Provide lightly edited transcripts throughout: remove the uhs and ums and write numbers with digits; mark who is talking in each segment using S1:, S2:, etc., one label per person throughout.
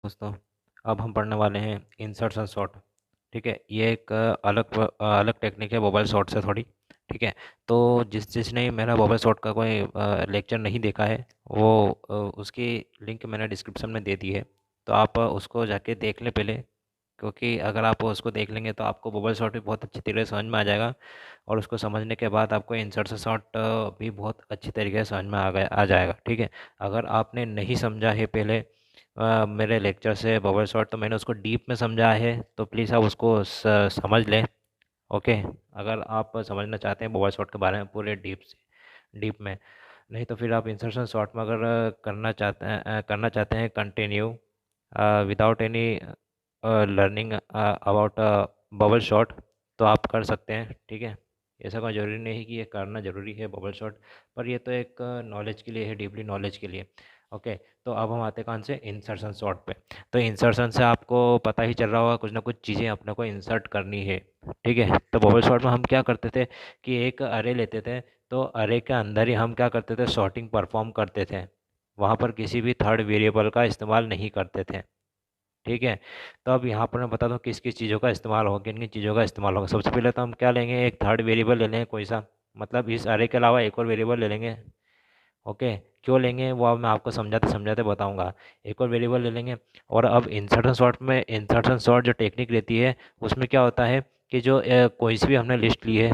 S1: दोस्तों, अब हम पढ़ने वाले हैं इंसर्ट एंड सॉर्ट। ठीक है, ये एक अलग टेक्निक है बबल सॉर्ट से थोड़ी। ठीक है, तो जिसने मेरा बबल सॉर्ट का कोई लेक्चर नहीं देखा है वो उसकी लिंक मैंने डिस्क्रिप्शन में दे दी है, तो आप उसको जाके देख लें पहले। क्योंकि अगर आप उसको देख लेंगे तो आपको बबल शॉट भी बहुत अच्छी तरीके से समझ में आ जाएगा, और उसको समझने के बाद आपको इंसर्ट से शॉट भी बहुत अच्छी तरीके से समझ में आ जाएगा। ठीक है, अगर आपने नहीं समझा है पहले मेरे लेक्चर से बबल शॉट, तो मैंने उसको डीप में समझा है, तो प्लीज़ आप उसको समझ लें। ओके, अगर आप समझना चाहते हैं बबल शॉट के बारे में पूरे डीप में, नहीं तो फिर आप इंसर्शन शॉट में अगर करना चाहते हैं continue without any learning about bubble shot, तो आप कर सकते हैं। ठीक है, ऐसा कोई ज़रूरी नहीं है कि ये करना ज़रूरी है बबल शॉट, पर ये तो एक नॉलेज के लिए है, डीपली नॉलेज के लिए। ओके, तो अब हम आते हैं कौन से इंसर्शन शॉट पे। तो इंसर्शन से आपको पता ही चल रहा होगा कुछ ना कुछ चीज़ें अपने को इंसर्ट करनी है। ठीक है, तो बबल शॉट में हम क्या करते थे कि एक अरे लेते थे, तो अरे के अंदर ही हम क्या करते थे, सॉर्टिंग परफॉर्म करते थे। वहाँ पर किसी भी थर्ड वेरिएबल का इस्तेमाल नहीं करते थे। ठीक है, तो अब यहाँ पर मैं बता दूँ किस किस चीज़ों का इस्तेमाल होगा, किन किन चीज़ों का इस्तेमाल होगा। सबसे पहले तो हम क्या लेंगे, एक थर्ड वेरिएबल ले लेंगे कोई सा, मतलब इस अरे के अलावा एक और वेरिएबल ले लेंगे। ओके, क्यों लेंगे वो अब मैं आपको समझाते समझाते बताऊंगा। एक और वेरिएबल ले लेंगे। और अब इंसर्शन सॉर्ट जो टेक्निक रहती है उसमें क्या होता है कि जो कोई सी भी हमने लिस्ट ली है,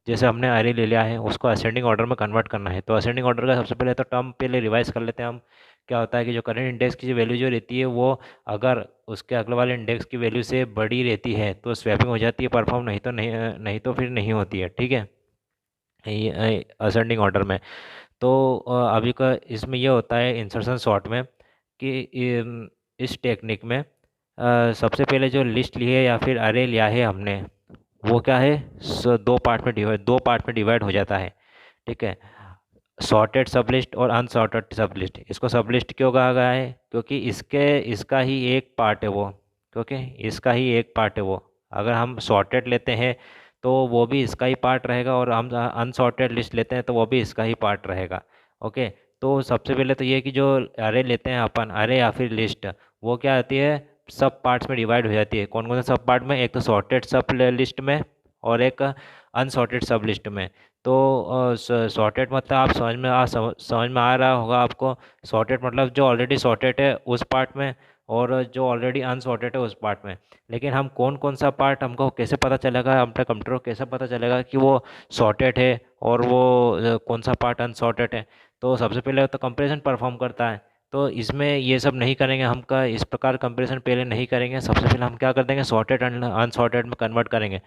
S1: जैसे हमने अरे ले लिया है, उसको असेंडिंग ऑर्डर में कन्वर्ट करना है। तो असेंडिंग ऑर्डर का सबसे पहले तो टर्म पहले रिवाइज कर लेते हैं हम। क्या होता है कि जो करंट इंडेक्स की जो वैल्यू जो रहती है वो अगर उसके अगले वाले इंडेक्स की वैल्यू से बड़ी रहती है तो स्वैपिंग हो जाती है परफॉर्म, नहीं तो फिर नहीं होती है। ठीक है, असेंडिंग ऑर्डर में। तो अभी का इसमें ये होता है इंसर्शन सॉर्ट में कि इस टेक्निक में सबसे पहले जो लिस्ट ली है या फिर अरे लिया है हमने, वो क्या है, दो पार्ट में डिवाइड हो जाता है। ठीक है, सॉर्टेड सब लिस्ट और अनसॉर्टेड सब लिस्ट। इसको सब लिस्ट क्यों कहा गया है, क्योंकि इसका ही एक पार्ट है वो, क्योंकि इसका ही एक पार्ट है वो। अगर हम सॉर्टेड लेते हैं तो वो भी इसका ही पार्ट रहेगा, और हम अनसॉर्टेड लिस्ट लेते हैं तो वो भी इसका ही पार्ट रहेगा। ओके, तो सबसे पहले तो ये कि जो अरे लेते हैं अपन, अरे या फिर लिस्ट, वो क्या आती है, सब पार्ट्स में डिवाइड हो जाती है। कौन कौन से सब पार्ट में, एक तो सॉर्टेड सब लिस्ट में और एक अनसॉर्टेड सब लिस्ट में। तो सॉर्टेड मतलब आप समझ में आ रहा होगा आपको। सॉर्टेड मतलब जो ऑलरेडी सॉर्टेड है उस पार्ट में, और जो ऑलरेडी अनसॉर्टेड है उस पार्ट में। लेकिन हम कौन कौन सा पार्ट, हमको कैसे पता चलेगा, अपने कंप्यूटर को कैसे पता चलेगा कि वो सॉर्टेड है और वो कौन सा पार्ट अनसॉर्टेड है। तो सबसे पहले तो कंपैरिजन परफॉर्म करता है। तो इसमें ये सब नहीं करेंगे हम, का इस प्रकार कंपैरिजन पहले नहीं करेंगे। सबसे पहले हम क्या कर देंगे, सॉर्टेड एंड अनसॉर्टेड में कन्वर्ट करेंगे।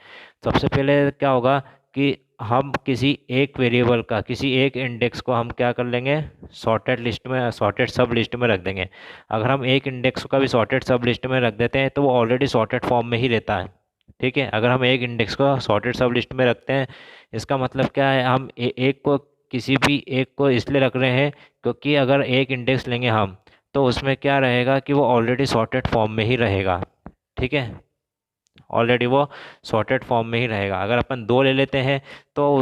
S1: सबसे पहले क्या होगा कि हम किसी एक वेरिएबल का, किसी एक इंडेक्स को हम क्या कर लेंगे, सॉर्टेड लिस्ट में, सॉर्टेड सब लिस्ट में रख देंगे। अगर हम एक इंडेक्स का भी सॉर्टेड सब लिस्ट में रख देते हैं तो वो ऑलरेडी सॉर्टेड फॉर्म में ही रहता है। ठीक है, अगर हम एक इंडेक्स को सॉर्टेड सब लिस्ट में रखते हैं, इसका मतलब क्या है, हम एक को, किसी भी एक को इसलिए रख रहे हैं क्योंकि अगर एक इंडेक्स लेंगे हम तो उसमें क्या रहेगा कि वो ऑलरेडी सॉर्टेड फॉर्म में ही रहेगा। ठीक है, ऑलरेडी वो सॉर्टेड फॉर्म में ही रहेगा। अगर अपन दो ले लेते हैं तो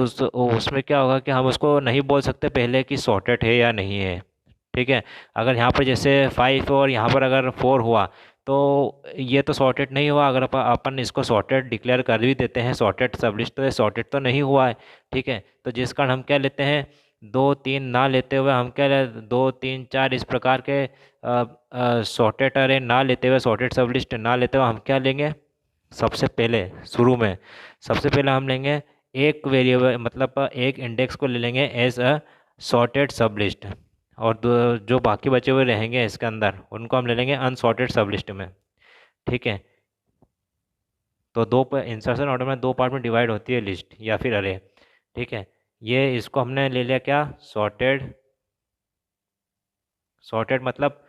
S1: उसमें क्या होगा कि हम उसको नहीं बोल सकते पहले कि सॉर्टेड है या नहीं है। ठीक है, अगर यहाँ पर जैसे 5 और यहाँ पर अगर 4 हुआ तो ये तो सॉर्टेड नहीं हुआ। अगर अपन इसको सॉर्टेड डिक्लेयर कर भी देते हैं, सॉर्टेड सबलिस्ट, तो ये सॉर्टेड तो नहीं हुआ है। ठीक है, तो जिस कारण हम क्या लेते हैं, 2 3 ना लेते हुए हम क्या 2 3 4 इस प्रकार के सॉर्टेड अरे ना लेते हुए, सॉर्टेड सबलिस्ट ना लेते हुए हम क्या लेंगे, सबसे पहले शुरू में सबसे पहले हम लेंगे एक वेरिएबल, मतलब एक इंडेक्स को ले लेंगे as a sorted sub list, और जो बाकी बचे हुए रहेंगे इसके अंदर उनको हम ले लेंगे अनसॉर्टेड सब लिस्ट में। ठीक है, तो दो इंसर्शन ऑर्डर में दो पार्ट में डिवाइड होती है लिस्ट या फिर अरे। ठीक है, ये इसको हमने ले लिया क्या, सॉर्टेड। सॉर्टेड मतलब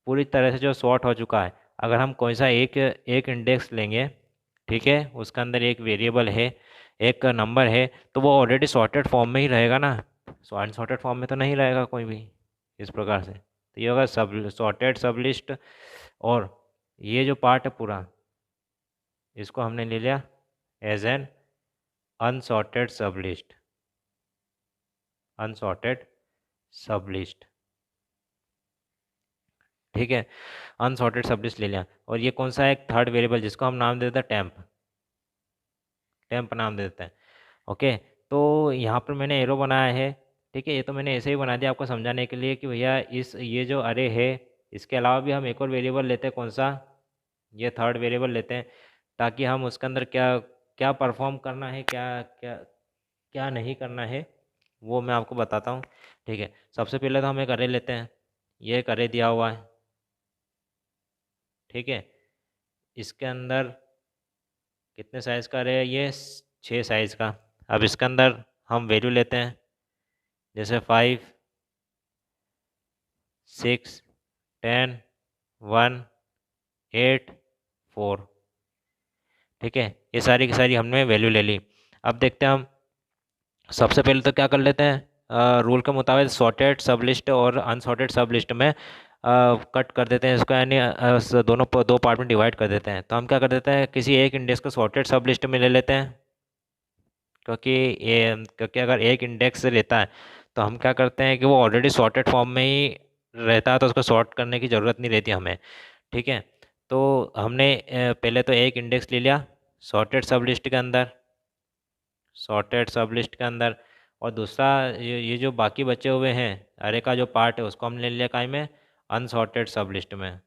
S1: पूरी तरह से जो सॉर्ट हो चुका है। अगर हम कोई सा एक एक इंडेक्स लेंगे, ठीक है, उसके अंदर एक वेरिएबल है, एक नंबर है, तो वो ऑलरेडी सॉर्टेड फॉर्म में ही रहेगा ना। सो अनसॉर्टेड फॉर्म में तो नहीं रहेगा कोई भी। इस प्रकार से तो ये होगा सब सॉर्टेड सब लिस्ट। और ये जो पार्ट है पूरा, इसको हमने ले लिया एज एन अनसॉर्टेड सब लिस्ट। अनसॉर्टेड सब लिस्ट। ठीक है, अनसॉर्टेड सब लिस्ट ले लिया। और ये कौन सा है, एक थर्ड वेरिएबल जिसको हम नाम दे देते हैं टेम्प, टेम्प नाम दे देते हैं। ओके, तो यहाँ पर मैंने एरो बनाया है। ठीक है, ये तो मैंने ऐसे ही बना दिया आपको समझाने के लिए कि भैया इस ये जो अरे है, इसके अलावा भी हम एक और वेरिएबल लेते हैं, कौन सा, ये थर्ड वेरिएबल लेते हैं, ताकि हम उसके अंदर क्या क्या परफॉर्म करना है, क्या क्या क्या नहीं करना है, वो मैं आपको बताता हूँ। ठीक है, सबसे पहले तो हम एक अरे लेते हैं, ये एक अरे दिया हुआ है। ठीक है, इसके अंदर कितने साइज़ का अरे है, ये 6 साइज़ का। अब इसके अंदर हम वैल्यू लेते हैं, जैसे 5, 6, 10, 1, 8, 4। ठीक है, ये सारी की सारी हमने वैल्यू ले ली। अब देखते हैं हम, सबसे पहले तो क्या कर लेते हैं, रूल के मुताबिक सॉर्टेड सब लिस्ट और अनसॉर्टेड सब लिस्ट में कट कर देते हैं इसको, यानी दोनों दो पार्ट में डिवाइड कर देते हैं। तो हम क्या कर देते हैं, किसी एक इंडेक्स को सॉर्टेड सब लिस्ट में ले लेते हैं, क्योंकि अगर एक इंडेक्स रहता है तो हम क्या करते हैं कि वो ऑलरेडी सॉर्टेड फॉर्म में ही रहता है, तो उसको सॉर्ट करने की ज़रूरत नहीं रहती हमें। ठीक है, तो हमने पहले तो एक इंडेक्स ले लिया सॉर्टेड सब लिस्ट के अंदर, सॉर्टेड सब लिस्ट के अंदर, और दूसरा ये जो बाकी बचे हुए हैं अरे का जो पार्ट है, उसको हमने ले लिया काय में, अनसॉर्टेड सब लिस्ट में,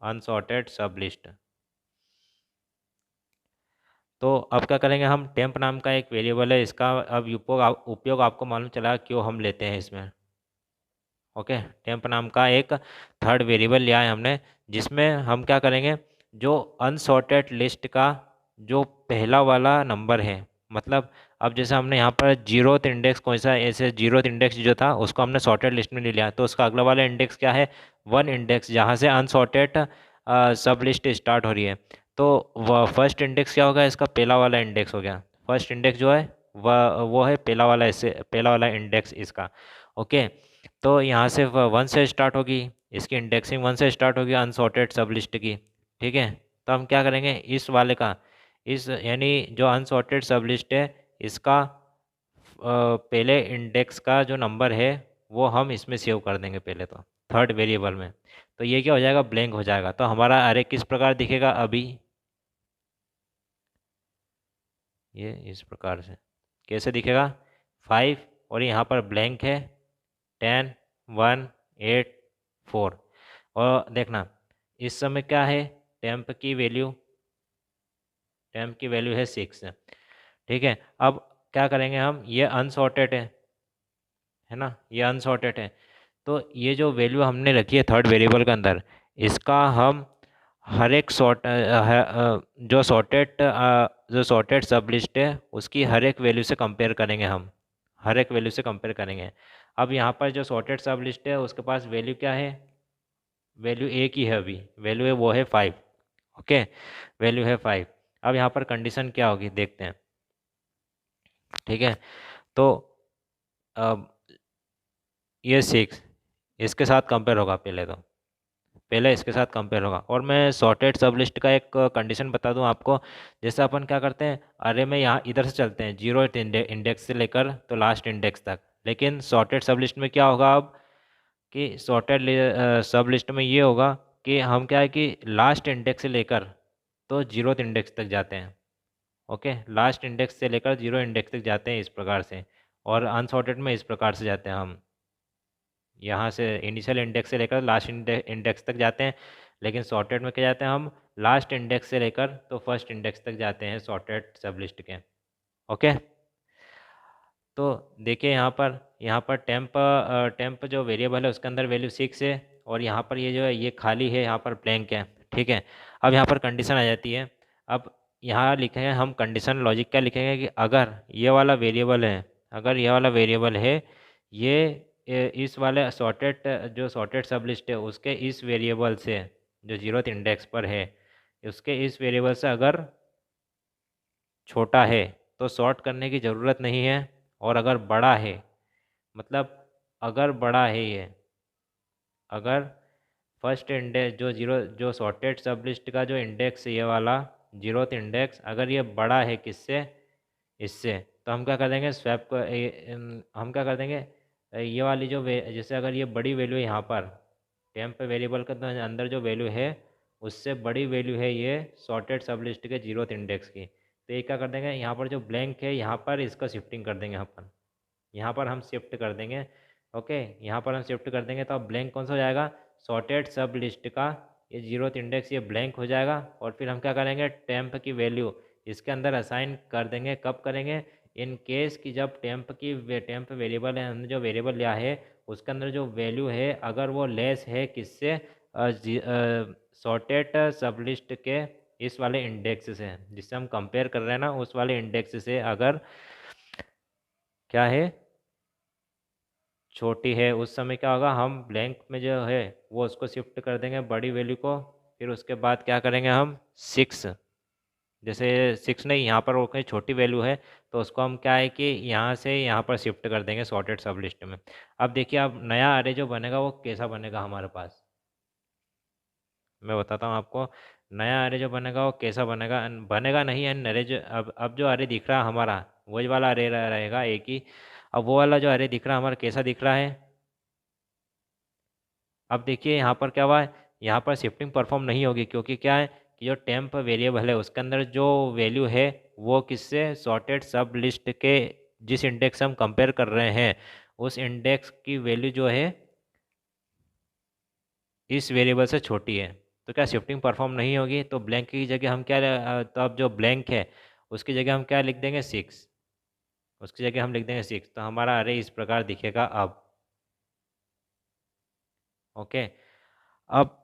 S1: अनसॉर्टेड सब लिस्ट। तो अब क्या करेंगे हम, टेम्प नाम का एक वेरिएबल है, इसका अब उपयोग आपको मालूम चला क्यों हम लेते हैं इसमें। ओके, टेम्प नाम का एक थर्ड वेरिएबल लिया है हमने, जिसमें हम क्या करेंगे, जो अनसॉर्टेड लिस्ट का जो पहला वाला नंबर है, मतलब अब जैसे हमने यहाँ पर जीरोथ इंडेक्स कौन सा, ऐसे जीरोथ इंडेक्स जो था उसको हमने सॉर्टेड लिस्ट में ले लिया, तो उसका अगला वाला इंडेक्स क्या है, वन इंडेक्स, जहाँ से अनसॉर्टेड सब लिस्ट स्टार्ट हो रही है। तो वह फर्स्ट इंडेक्स क्या होगा, इसका पहला वाला इंडेक्स हो गया, फर्स्ट इंडेक्स जो है वह वो है पहला वाला, इससे पहला वाला इंडेक्स इसका। ओके, तो यहाँ से वन से स्टार्ट होगी, इसकी इंडेक्सिंग वन से स्टार्ट होगी अनसॉर्टेड सब लिस्ट की। ठीक है, तो हम क्या करेंगे, इस वाले का, इस यानी जो अनसॉर्टेड सब लिस्ट है, इसका पहले इंडेक्स का जो नंबर है वो हम इसमें सेव कर देंगे पहले तो, थर्ड वेरिएबल में। तो ये क्या हो जाएगा, ब्लैंक हो जाएगा। तो हमारा अरे किस प्रकार दिखेगा अभी, ये इस प्रकार से कैसे दिखेगा, 5 और यहाँ पर ब्लैंक है, 10, 1, 8, 4। और देखना इस समय क्या है, टेम्प की वैल्यू, टेम्प की वैल्यू है 6। ठीक है, अब क्या करेंगे हम, ये अनसॉर्टेड है ना, ये अनसॉर्टेड है, तो ये जो वैल्यू हमने रखी है थर्ड वेरिएबल के अंदर, इसका हम हर एक जो सॉर्टेड सब लिस्ट है उसकी हर एक वैल्यू से कंपेयर करेंगे हम, हर एक वैल्यू से कंपेयर करेंगे। अब यहाँ पर जो सॉर्टेड सब लिस्ट है उसके पास वैल्यू क्या है, वैल्यू एक ही है, अभी वैल्यू है वो है 5। ओके, वैल्यू है 5। अब यहाँ पर कंडीशन क्या होगी देखते हैं। ठीक है, तो अब ये 6 इसके साथ कंपेयर होगा, पहले तो पहले इसके साथ कंपेयर होगा। और मैं सॉर्टेड सब लिस्ट का एक कंडीशन बता दूं आपको, जैसे अपन क्या करते हैं, अरे में यहाँ इधर से चलते हैं, जीरो इंडेक्स से लेकर तो लास्ट इंडेक्स तक, लेकिन सॉर्टेड सब लिस्ट में क्या होगा अब, कि सॉर्टेड सब लिस्ट में ये होगा कि हम क्या है कि लास्ट इंडेक्स से लेकर तो जीरो इंडेक्स तक जाते हैं। ओके, लास्ट इंडेक्स से लेकर जीरो इंडेक्स तक जाते हैं इस प्रकार से, और अनसॉर्टेड में इस प्रकार से जाते हैं हम, यहाँ से इनिशियल इंडेक्स से लेकर लास्ट इंडेक्स तक जाते हैं, लेकिन सॉर्टेड में क्या जाते हैं हम, लास्ट इंडेक्स से लेकर तो फर्स्ट इंडेक्स तक जाते हैं सॉर्टेड सब लिस्ट के। ओके, तो देखिए यहाँ पर टेम्प जो वेरिएबल है उसके अंदर वैल्यू 6 है, और यहाँ पर ये जो है ये खाली है, यहाँ पर ब्लैंक है। ठीक है, अब यहाँ पर कंडीशन आ जाती है। अब यहाँ लिखेंगे हम कंडीशन लॉजिक, क्या लिखेंगे कि अगर ये वाला वेरिएबल है, अगर ये वाला वेरिएबल है, इस वाले सॉर्टेड सब लिस्ट है उसके इस वेरिएबल से जो जीरोथ इंडेक्स पर है, उसके इस वेरिएबल से अगर छोटा है तो सॉर्ट करने की ज़रूरत नहीं है, और अगर बड़ा है, मतलब अगर बड़ा है ये, अगर फर्स्ट इंडेक्स जो सॉर्टेड सब लिस्ट का जो इंडेक्स है ये वाला जीरोथ इंडेक्स, अगर ये बड़ा है किससे, इससे, तो हम क्या कर देंगे, स्वैप को हम क्या कर देंगे, ये वाली जैसे अगर ये बड़ी वैल्यू है यहाँ पर, टेम्प वेरिएबल के अंदर जो वैल्यू है उससे बड़ी वैल्यू है ये सॉर्टेड सब लिस्ट के जीरोथ इंडेक्स की। तो ये क्या कर देंगे, यहाँ पर जो ब्लैंक है यहाँ पर इसका शिफ्टिंग कर देंगे, यहाँ पर हम शिफ्ट कर देंगे। ओके, यहाँ पर हम शिफ्ट कर देंगे तो अब ब्लैंक कौन सा हो जाएगा, सॉर्टेड सब लिस्ट का ये जीरोथ इंडेक्स ये ब्लैंक हो जाएगा। और फिर हम क्या करेंगे, टेम्प की वैल्यू इसके अंदर असाइन कर देंगे। कब करेंगे, इन केस की जब टेम्प वेरिएबल है, हमने जो वेरिएबल लिया है उसके अंदर जो वैल्यू है अगर वो लेस है किससे, सॉर्टेड सब लिस्ट के इस वाले इंडेक्स से, जिससे हम कंपेयर कर रहे हैं ना उस वाले इंडेक्स से अगर क्या है छोटी है, उस समय क्या होगा, हम ब्लैंक में जो है वो उसको शिफ्ट कर देंगे बड़ी वैल्यू को। फिर उसके बाद क्या करेंगे हम 6, जैसे 6 नहीं, यहाँ पर वो कहीं छोटी वैल्यू है तो उसको हम क्या है कि यहाँ से यहाँ पर शिफ्ट कर देंगे सॉर्टेड सब लिस्ट में। अब देखिए अब नया अरे जो बनेगा वो कैसा बनेगा हमारे पास, मैं बताता हूँ आपको। नया अरे जो बनेगा वो कैसा बनेगा, बनेगा नहीं एन अरे जो अब जो अरे दिख रहा है हमारा वही वाला अरे रहेगा एक ही। अब वो वाला जो अरे दिख रहा है हमारा कैसा दिख रहा है, अब देखिए यहाँ पर क्या हुआ है, यहाँ पर शिफ्टिंग परफॉर्म नहीं होगी क्योंकि क्या है कि जो टेम्प वेरिएबल है उसके अंदर जो वैल्यू है वो किससे, सॉर्टेड सब लिस्ट के जिस इंडेक्स से हम कंपेयर कर रहे हैं उस इंडेक्स की वैल्यू जो है इस वेरिएबल से छोटी है। तो क्या शिफ्टिंग परफॉर्म नहीं होगी, तो ब्लैंक की जगह हम क्या तो अब जो ब्लैंक है उसकी जगह हम क्या लिख देंगे 6, उसकी जगह हम लिख देंगे 6, तो हमारा अरे इस प्रकार दिखेगा अब। ओके, अब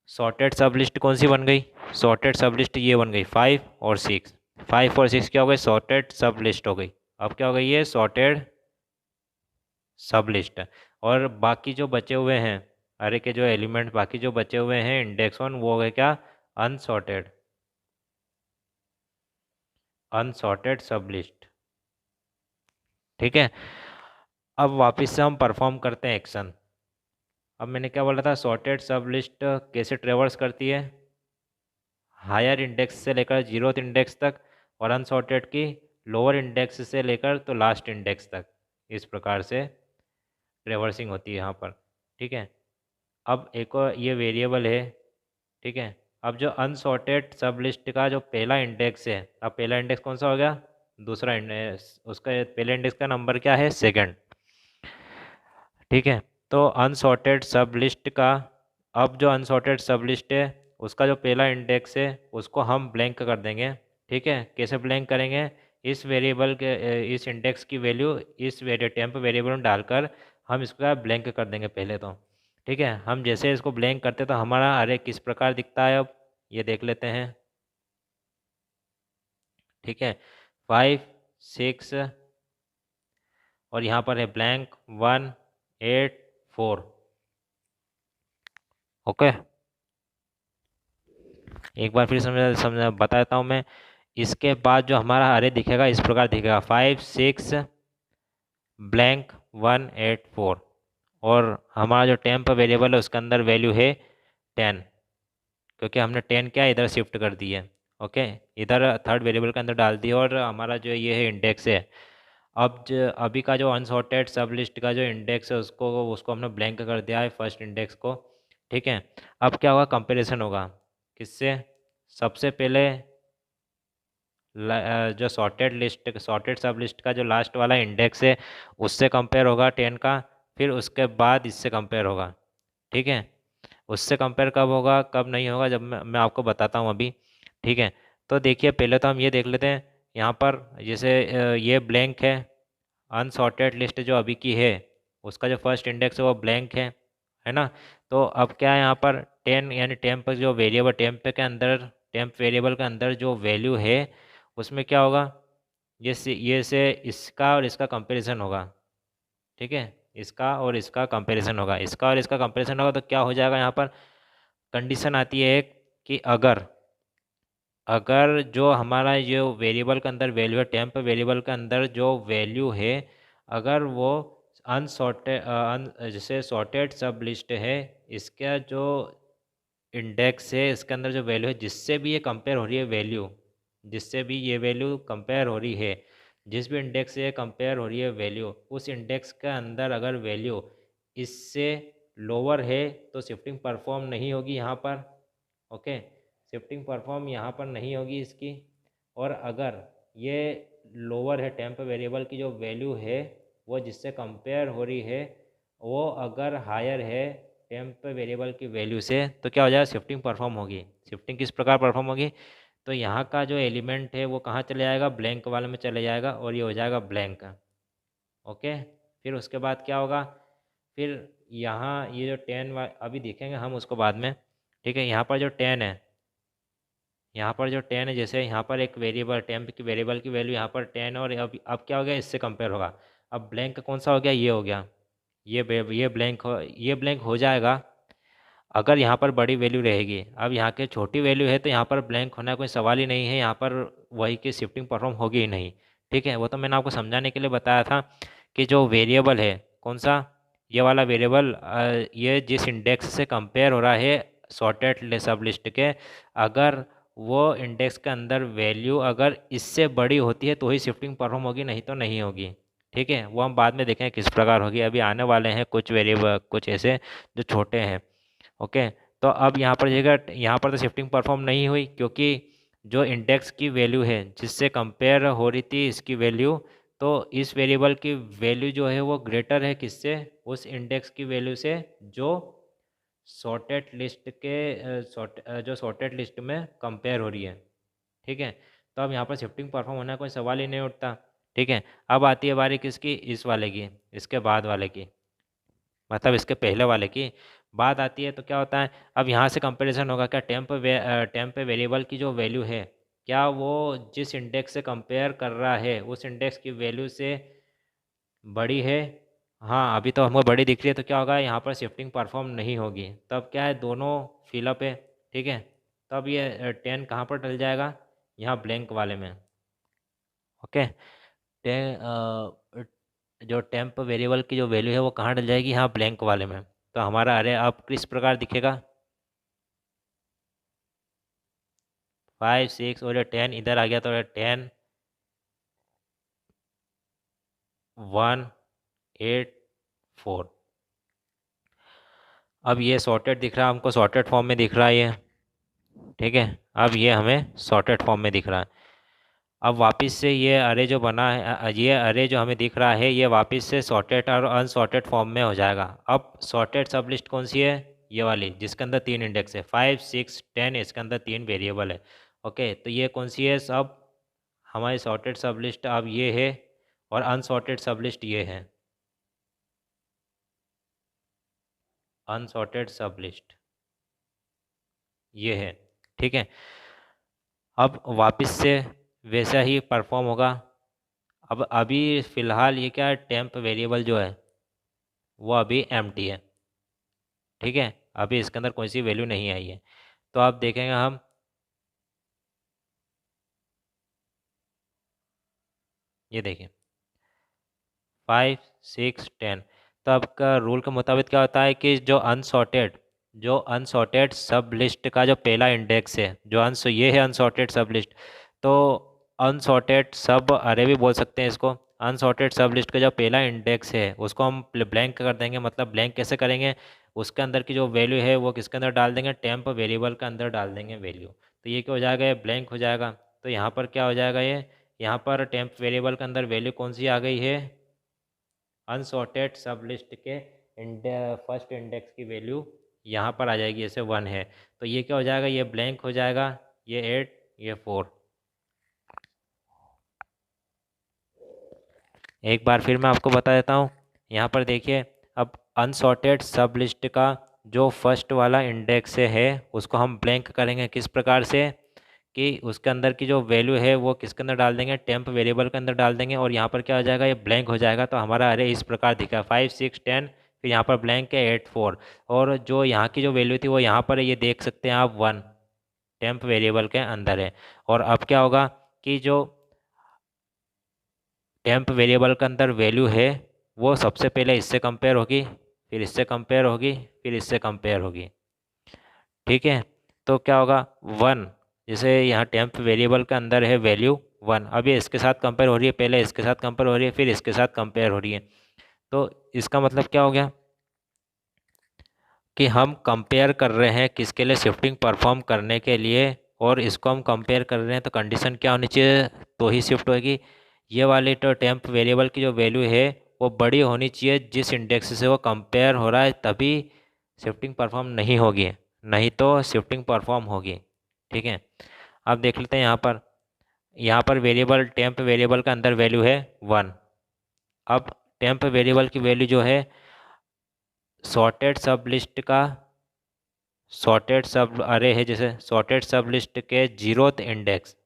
S1: सॉर्टेड सब लिस्ट कौन सी बन गई, सॉर्टेड सब लिस्ट ये बन गई 5 और 6, 5 और 6 क्या हो गई, सॉर्टेड सब लिस्ट हो गई। अब क्या हो गई ये सॉर्टेड सब लिस्ट। और बाकी जो बचे हुए हैं अरे के जो एलिमेंट बाकी जो बचे हुए हैं इंडेक्स 1 वो हो गए क्या, अनसॉर्टेड, अनसॉर्टेड सब लिस्ट। ठीक है, अब वापस से हम परफॉर्म करते हैं एक्शन। अब मैंने क्या बोला था, सॉर्टेड सब लिस्ट कैसे ट्रेवर्स करती है, हायर इंडेक्स से लेकर जीरोथ इंडेक्स तक, और अनसॉर्टेड की लोअर इंडेक्स से लेकर तो लास्ट इंडेक्स तक, इस प्रकार से ट्रेवर्सिंग होती है यहाँ पर। ठीक है, अब एक और ये वेरिएबल है। ठीक है, अब जो अनसॉर्टेड सब लिस्ट का जो पहला इंडेक्स है, अब पहला इंडेक्स कौन सा हो गया, दूसरा इंडेक्स, उसका पहले इंडेक्स का नंबर क्या है, सेकंड। ठीक है, तो अनसॉर्टेड सब लिस्ट का, अब जो अनसॉर्टेड सब लिस्ट है उसका जो पहला इंडेक्स है उसको हम ब्लैंक कर देंगे। ठीक है, कैसे ब्लैंक करेंगे, इस वेरिएबल के इस इंडेक्स की वैल्यू इस टेम्प वेरिएबल में डालकर हम इसका ब्लैंक कर देंगे पहले तो। ठीक है, हम जैसे इसको ब्लैंक करते तो हमारा अरे किस प्रकार दिखता है, अब ये देख लेते हैं। ठीक है, 5 6 और यहाँ पर है ब्लैंक 1 8 4। ओके, एक बार फिर समझ बता देता हूँ मैं। इसके बाद जो हमारा अरे दिखेगा इस प्रकार दिखेगा 5 6 ब्लैंक 1 8 4, और हमारा जो टेम्प वेरिएबल है उसके अंदर वैल्यू है 10, क्योंकि हमने 10 क्या इधर शिफ्ट कर दी है। ओके, इधर थर्ड वेरिएबल के अंदर डाल दिया, और हमारा जो ये है इंडेक्स है। अब अभी का जो अनसॉर्टेड सब लिस्ट का जो इंडेक्स है उसको उसको हमने ब्लैंक कर दिया है फर्स्ट इंडेक्स को। ठीक है, अब क्या होगा, कंपैरिजन होगा किससे, सबसे पहले जो सॉर्टेड सब लिस्ट का जो लास्ट वाला इंडेक्स है उससे कंपेयर होगा 10 का, फिर उसके बाद इससे कंपेयर होगा। ठीक है, उससे कंपेयर कब होगा कब नहीं होगा, जब मैं आपको बताता हूँ अभी। ठीक है, तो देखिए पहले तो हम ये देख लेते हैं यहाँ पर, जैसे ये ब्लैंक है, अनसॉर्टेड लिस्ट जो अभी की है उसका जो फर्स्ट इंडेक्स है वो ब्लैंक है ना। तो अब क्या है यहाँ पर 10 यानी टेम्प जो वेरिएबल टेम्प वेरिएबल के अंदर जो वैल्यू है उसमें क्या होगा, ये से इसका और इसका कंपैरिजन होगा। ठीक है, इसका और इसका कंपैरिजन होगा, इसका और इसका कंपैरिजन होगा, तो क्या हो जाएगा यहाँ पर, कंडीशन आती है एक कि अगर अगर जो हमारा जो वेरिएबल के अंदर वैल्यू है टेम्प वेरिएबल के अंदर जो वैल्यू है अगर वो जैसे सॉर्टेड सब लिस्ट है, इसका जो इंडेक्स है इसके अंदर जो वैल्यू है जिससे भी ये कंपेयर हो रही है वैल्यू, जिससे भी ये वैल्यू कंपेयर हो रही है, जिस भी इंडेक्स से ये कंपेयर हो रही है वैल्यू, उस इंडेक्स के अंदर अगर वैल्यू इससे लोअर है तो शिफ्टिंग परफॉर्म नहीं होगी यहाँ पर। ओके, शिफ्टिंग परफॉर्म यहाँ पर नहीं होगी इसकी। और अगर ये लोअर है, टेम्प वेरिएबल की जो वैल्यू है वो जिससे कंपेयर हो रही है वो अगर हायर है टेम्प वेरिएबल की वैल्यू से, तो क्या हो जाएगा, शिफ्टिंग परफॉर्म होगी। शिफ्टिंग किस प्रकार परफॉर्म होगी, तो यहाँ का जो एलिमेंट है वो कहाँ चले जाएगा, ब्लैंक वाले में चले जाएगा और ये हो जाएगा ब्लैंक। ओके, फिर उसके बाद क्या होगा, फिर यहाँ ये जो 10 अभी देखेंगे हम उसको बाद में। ठीक है, यहाँ पर जो 10 है, यहाँ पर जो 10 है, जैसे यहाँ पर एक वेरिएबल टेम्प की वेरिएबल की वैल्यू यहाँ पर 10, और अब क्या हो गया, इससे कंपेयर होगा। अब ब्लैंक कौन सा हो गया, ये हो गया, ये ब्लैंक हो जाएगा अगर यहाँ पर बड़ी वैल्यू रहेगी। अब यहाँ के छोटी वैल्यू है तो यहाँ पर ब्लैंक होना कोई सवाल ही नहीं है, यहाँ पर वही की शिफ्टिंग परफॉर्म होगी ही नहीं। ठीक है, वो तो मैंने आपको समझाने के लिए बताया था कि जो वेरिएबल है कौन सा, ये वाला वेरिएबल, ये जिस इंडेक्स से कंपेयर हो रहा है सॉर्टेड सब लिस्ट के, अगर वो इंडेक्स के अंदर वैल्यू अगर इससे बड़ी होती है तो ही शिफ्टिंग परफॉर्म होगी, नहीं तो नहीं होगी। ठीक है, वो हम बाद में देखेंगे किस प्रकार होगी। अभी आने वाले हैं कुछ वेरिएबल, कुछ ऐसे जो छोटे हैं। ओके, तो अब यहाँ पर देखिएगा, यहाँ पर तो शिफ्टिंग परफॉर्म नहीं हुई क्योंकि जो इंडेक्स की वैल्यू है जिससे कंपेयर हो रही थी इसकी वैल्यू, तो इस वेरिएबल की वैल्यू जो है वो ग्रेटर है किससे, उस इंडेक्स की वैल्यू से जो सॉर्टेड लिस्ट के जो सॉर्टेड लिस्ट में कंपेयर हो रही है। ठीक है, तो अब यहाँ पर शिफ्टिंग परफॉर्म होने का कोई सवाल ही नहीं उठता। ठीक है, अब आती है बारी किसकी, इस वाले की, इसके बाद वाले की, मतलब इसके पहले वाले की बात आती है। तो क्या होता है, अब यहाँ से कंपैरिजन होगा, क्या टेम्प वेरिएबल की जो वैल्यू है क्या वो जिस इंडेक्स से कंपेयर कर रहा है उस इंडेक्स की वैल्यू से बड़ी है। हाँ, अभी तो हमको बड़ी दिख रही है, तो क्या होगा, यहाँ पर शिफ्टिंग परफॉर्म नहीं होगी। तब क्या है, दोनों फिलअप है। ठीक है, तब ये 10 कहाँ पर डल जाएगा, यहाँ ब्लैंक वाले में। ओके, टे जो टेम्प वेरिएबल की जो वैल्यू है वो कहाँ डल जाएगी, यहाँ ब्लैंक वाले में। तो हमारा अरे अब किस प्रकार दिखेगा, 5 6 और ये 10 इधर आ गया, तो 10 1 8 4। अब ये सॉर्टेड दिख रहा है हमको, सॉर्टेड फॉर्म में दिख रहा है ये। ठीक है, अब ये हमें सॉर्टेड फॉर्म में दिख रहा है। अब वापस से ये अरे जो बना है, ये अरे जो हमें दिख रहा है ये वापस से सॉर्टेड और अनसॉर्टेड फॉर्म में हो जाएगा। अब सॉर्टेड सब लिस्ट कौन सी है, ये वाली जिसके अंदर 3 इंडेक्स है, 5 6 10, इसके अंदर 3 वेरिएबल है। ओके, तो ये कौन सी है, सब हमारी सॉर्टेड सब लिस्ट अब ये है, और अनसॉर्टेड सब लिस्ट ये है, अनसॉर्टेड सब लिस्ट ये है। ठीक है, अब वापस से वैसा ही परफॉर्म होगा। अब अभी फ़िलहाल ये क्या है, टेम्प वेरिएबल जो है वो अभी एम्प्टी है। ठीक है, अभी इसके अंदर कोई सी वैल्यू नहीं आई है। तो आप देखेंगे हम, ये देखिए 5 6 10। तो आपका रूल के मुताबिक क्या होता है कि जो अनसॉर्टेड सब लिस्ट का जो पहला इंडेक्स है, ये है अनसॉर्टेड सब लिस्ट। तो अनसॉर्टेड सब अरे भी बोल सकते हैं इसको। अनसॉर्टेड सब लिस्ट का जो पहला इंडेक्स है उसको हम ब्लैंक कर देंगे। मतलब ब्लैंक कैसे करेंगे, उसके अंदर की जो वैल्यू है वो किसके अंदर डाल देंगे, टेम्प वेरिएबल के अंदर डाल देंगे वैल्यू। तो ये क्या हो जाएगा, ये ब्लैंक हो जाएगा। तो यहाँ पर क्या हो जाएगा, ये यहाँ पर टेम्प वेरिएबल के अंदर वैल्यू कौन सी आ गई है, अनसॉर्टेड सब लिस्ट के फर्स्ट इंडेक्स की वैल्यू यहाँ पर आ जाएगी, जैसे 1 है। तो ये क्या हो जाएगा, ये ब्लैंक हो जाएगा, ये 8 ये 4। एक बार फिर मैं आपको बता देता हूँ, यहाँ पर देखिए, अब अनसॉर्टेड सब लिस्ट का जो फर्स्ट वाला इंडेक्स है उसको हम ब्लैंक करेंगे। किस प्रकार से, कि उसके अंदर की जो वैल्यू है वो किसके अंदर डाल देंगे, टेम्प वेरिएबल के अंदर डाल देंगे, और यहाँ पर क्या हो जाएगा, ये ब्लैंक हो जाएगा। तो हमारा अरे इस प्रकार दिखा, 5 6 10, फिर यहाँ पर ब्लैंक है 8 4, और जो यहाँ की जो वैल्यू थी वो यहाँ पर है, ये देख सकते हैं आप 1 टेम्प वेरिएबल के अंदर है। और अब क्या होगा कि जो टेम्प वेरिएबल के अंदर वैल्यू है वो सबसे पहले इससे कंपेयर होगी, फिर इससे कंपेयर होगी, फिर इससे कंपेयर होगी। ठीक है, तो क्या होगा, 1, जैसे यहाँ टेम्प वेरिएबल के अंदर है वैल्यू 1, अब ये इसके साथ कंपेयर हो रही है, पहले इसके साथ कंपेयर हो रही है, फिर इसके साथ कंपेयर हो रही है। तो इसका मतलब क्या हो गया, कि हम कंपेयर कर रहे हैं किसके लिए, शिफ्टिंग परफॉर्म करने के लिए, और इसको हम कंपेयर कर रहे हैं तो कंडीशन क्या होनी चाहिए, तो ही शिफ्ट होगी। ये वाली तो टेम्प वेरिएबल की जो वैल्यू है वो बड़ी होनी चाहिए जिस इंडेक्स से वो कंपेयर हो रहा है, तभी शिफ्टिंग परफॉर्म नहीं होगी, नहीं तो शिफ्टिंग परफॉर्म होगी। ठीक है, अब देख लेते हैं यहाँ पर वेरिएबल, टेम्प वेरिएबल का अंदर वैल्यू है 1। अब टेम्प वेरिएबल की वैल्यू जो है सॉर्टेड सब लिस्ट का, सॉर्टेड सब अरे है, जैसे सॉर्टेड सब लिस्ट के जीरोथ इंडेक्स,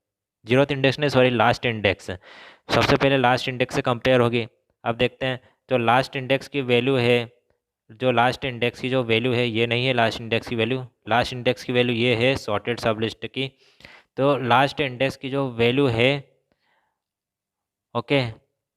S1: जीरोथ इंडेक्स नहीं सॉरी लास्ट इंडेक्स, सबसे पहले लास्ट इंडेक्स से कंपेयर होगी। अब देखते हैं जो लास्ट इंडेक्स की वैल्यू है, जो लास्ट इंडेक्स की जो वैल्यू है ये नहीं है लास्ट इंडेक्स की वैल्यू, लास्ट इंडेक्स की वैल्यू ये है सॉर्टेड सब लिस्ट की। तो लास्ट इंडेक्स की जो वैल्यू है, ओके,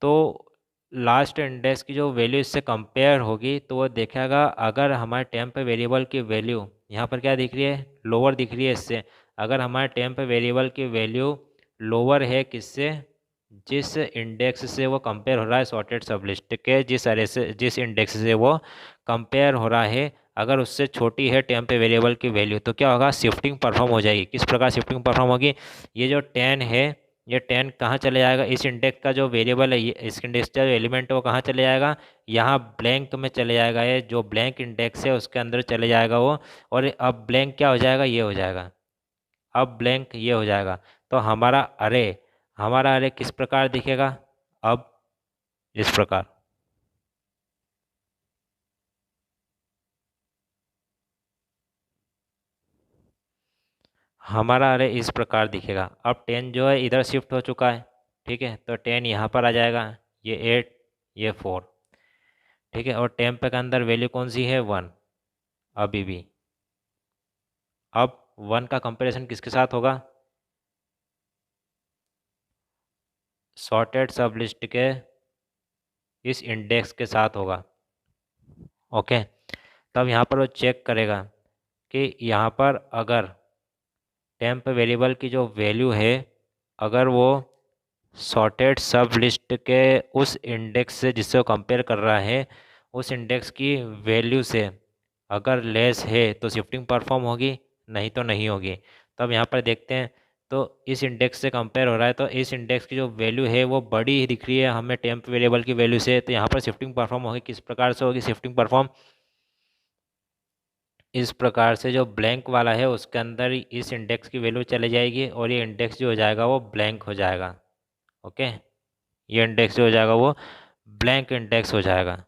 S1: तो लास्ट इंडेक्स की जो वैल्यू इससे कंपेयर होगी तो वो देखेगा अगर हमारे टेम्प वेरिएबल की वैल्यू यहाँ पर क्या दिख रही है, लोअर दिख रही है इससे, अगर हमारे टेम्प वेरिएबल की वैल्यू लोअर है किससे, जिस इंडेक्स से वो कंपेयर हो रहा है सॉर्टेड सब लिस्ट के जिस अरे से, जिस इंडेक्स से वो कंपेयर हो रहा है, अगर उससे छोटी है टेम्प वेरिएबल की वैल्यू तो क्या होगा, शिफ्टिंग परफॉर्म हो जाएगी। किस प्रकार शिफ्टिंग परफॉर्म होगी, ये जो 10 है, ये 10 कहाँ चले जाएगा, इस इंडेक्स का जो वेरिएबल है इस इंडेक्स का जो एलिमेंट है वो कहाँ चले जाएगा, यहाँ ब्लैंक में चले जाएगा, ये जो ब्लैंक इंडेक्स है उसके अंदर चले जाएगा वो, और अब ब्लैंक क्या हो जाएगा, ये हो जाएगा, अब ब्लैंक ये हो जाएगा। तो हमारा अरे किस प्रकार दिखेगा, अब इस प्रकार, हमारा अरे इस प्रकार दिखेगा। अब 10 जो है इधर शिफ्ट हो चुका है, ठीक है, तो 10 यहाँ पर आ जाएगा, ये 8, ये 4, ठीक है, और टेम्प के अंदर वैल्यू कौन सी है, 1 अभी भी। अब 1 का कंपैरिजन किसके साथ होगा, सॉर्टेड सब लिस्ट के इस इंडेक्स के साथ होगा। ओके, तब यहाँ पर वो चेक करेगा कि यहाँ पर अगर टेम्प वेरिएबल की जो वैल्यू है, अगर वो सॉर्टेड सब लिस्ट के उस इंडेक्स से जिससे वो कंपेयर कर रहा है उस इंडेक्स की वैल्यू से अगर लेस है तो शिफ्टिंग परफॉर्म होगी, नहीं तो नहीं होगी। तो अब यहाँ पर देखते हैं, तो इस इंडेक्स से कंपेयर हो रहा है तो इस इंडेक्स की जो वैल्यू है वो बड़ी ही दिख रही है हमें टेम्प वेरिएबल की वैल्यू से, तो यहाँ पर शिफ्टिंग परफॉर्म होगी। किस प्रकार से होगी शिफ्टिंग परफॉर्म, इस प्रकार से जो ब्लैंक वाला है उसके अंदर इस इंडेक्स की वैल्यू चले जाएगी और ये इंडेक्स जो हो जाएगा वो ब्लैंक हो जाएगा। ओके, ये इंडेक्स जो हो जाएगा वो ब्लैंक इंडेक्स हो जाएगा।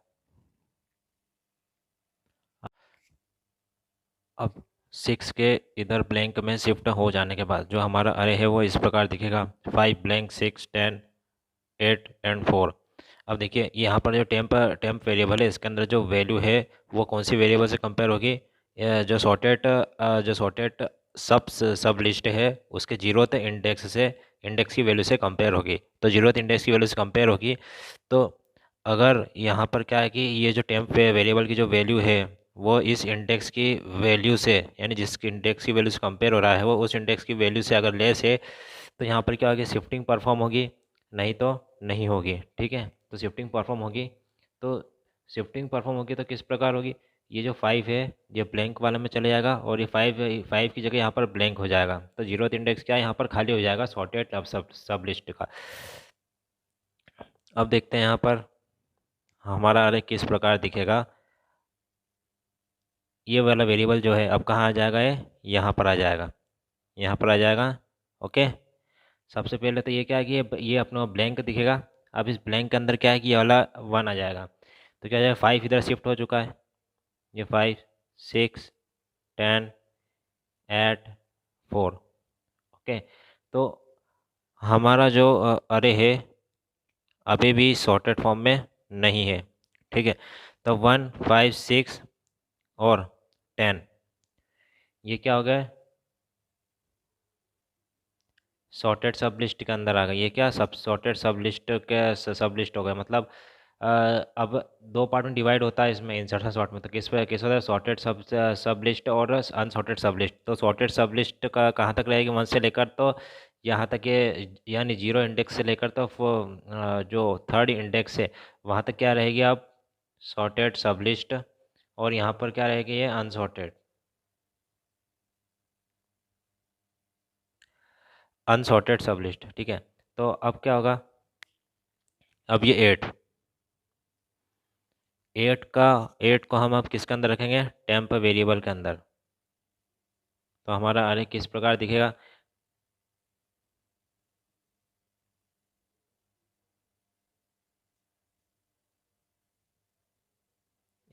S1: अब 6 के इधर ब्लैंक में शिफ्ट हो जाने के बाद जो हमारा अरे है वो इस प्रकार दिखेगा, 5 ब्लैंक 6 10 8 एंड 4। अब देखिए यहाँ पर जो टेम्प वेरिएबल है इसके अंदर जो वैल्यू है वो कौन सी वेरिएबल से कंपेयर होगी, जो सॉर्टेड सब लिस्ट है उसके जीरोथ इंडेक्स से, इंडेक्स की वैल्यू से कंपेयर होगी, तो जीरोथ इंडेक्स की वैल्यू से कंपेयर होगी। तो अगर यहाँ पर क्या है कि ये जो टेम्प वेरिएबल की जो वैल्यू है वो इस इंडेक्स की वैल्यू से, यानी जिस इंडेक्स की वैल्यू से कंपेयर हो रहा है वो उस इंडेक्स की वैल्यू से अगर लेस है तो यहाँ पर क्या होगी, शिफ्टिंग परफॉर्म होगी, नहीं तो नहीं होगी। ठीक है, तो शिफ्टिंग परफॉर्म होगी, तो शिफ्टिंग परफॉर्म होगी तो किस प्रकार होगी, ये जो 5 है ये ब्लैंक वाले में चले जाएगा और ये 5 की जगह यहाँ पर ब्लैंक हो जाएगा, तो जीरोथ इंडेक्स क्या है यहाँ पर खाली हो जाएगा सॉर्टेड अब सब लिस्ट का। अब देखते हैं यहाँ पर हमारा अरे किस प्रकार दिखेगा, ये वाला वेरिएबल जो है अब कहाँ आ जाएगा, यहाँ पर आ जाएगा, यहाँ पर आ जाएगा। ओके, सबसे पहले तो ये क्या है कि ये अपना ब्लैंक दिखेगा। अब इस ब्लैंक के अंदर क्या है कि ये वाला 1 आ जाएगा, तो क्या हो जाएगा, 5 इधर शिफ्ट हो चुका है, ये 5 6 10 8 4। ओके, तो हमारा जो अरे है अभी भी सॉर्टेड फॉर्म में नहीं है। ठीक है, तो 1 5 6 और 10 ये क्या हो गया, सॉर्टेड सब लिस्ट के अंदर आ गई, ये क्या सब सॉर्टेड सब लिस्ट के सब लिस्ट हो गया, मतलब अब दो पार्ट में डिवाइड होता है इसमें इंसर्शन सॉर्ट में, तो किस होता है सॉर्टेड सब लिस्ट और अनसॉर्टेड सब लिस्ट। तो सॉर्टेड सब लिस्ट का कहाँ तक रहेगी, 1 से लेकर तो यहाँ तक ये यानी 0 इंडेक्स से लेकर तो जो थर्ड इंडेक्स है वहाँ तक क्या रहेगी अब सॉर्टेड सब लिस्ट। और यहाँ पर क्या रहेगी, ये अनसॉर्टेड। अनसॉर्टेड सब लिस्ट, ठीक है। तो अब क्या होगा, अब ये एट को हम अब किसके अंदर रखेंगे, टेम्प वेरिएबल के अंदर। तो हमारा अरे किस प्रकार दिखेगा,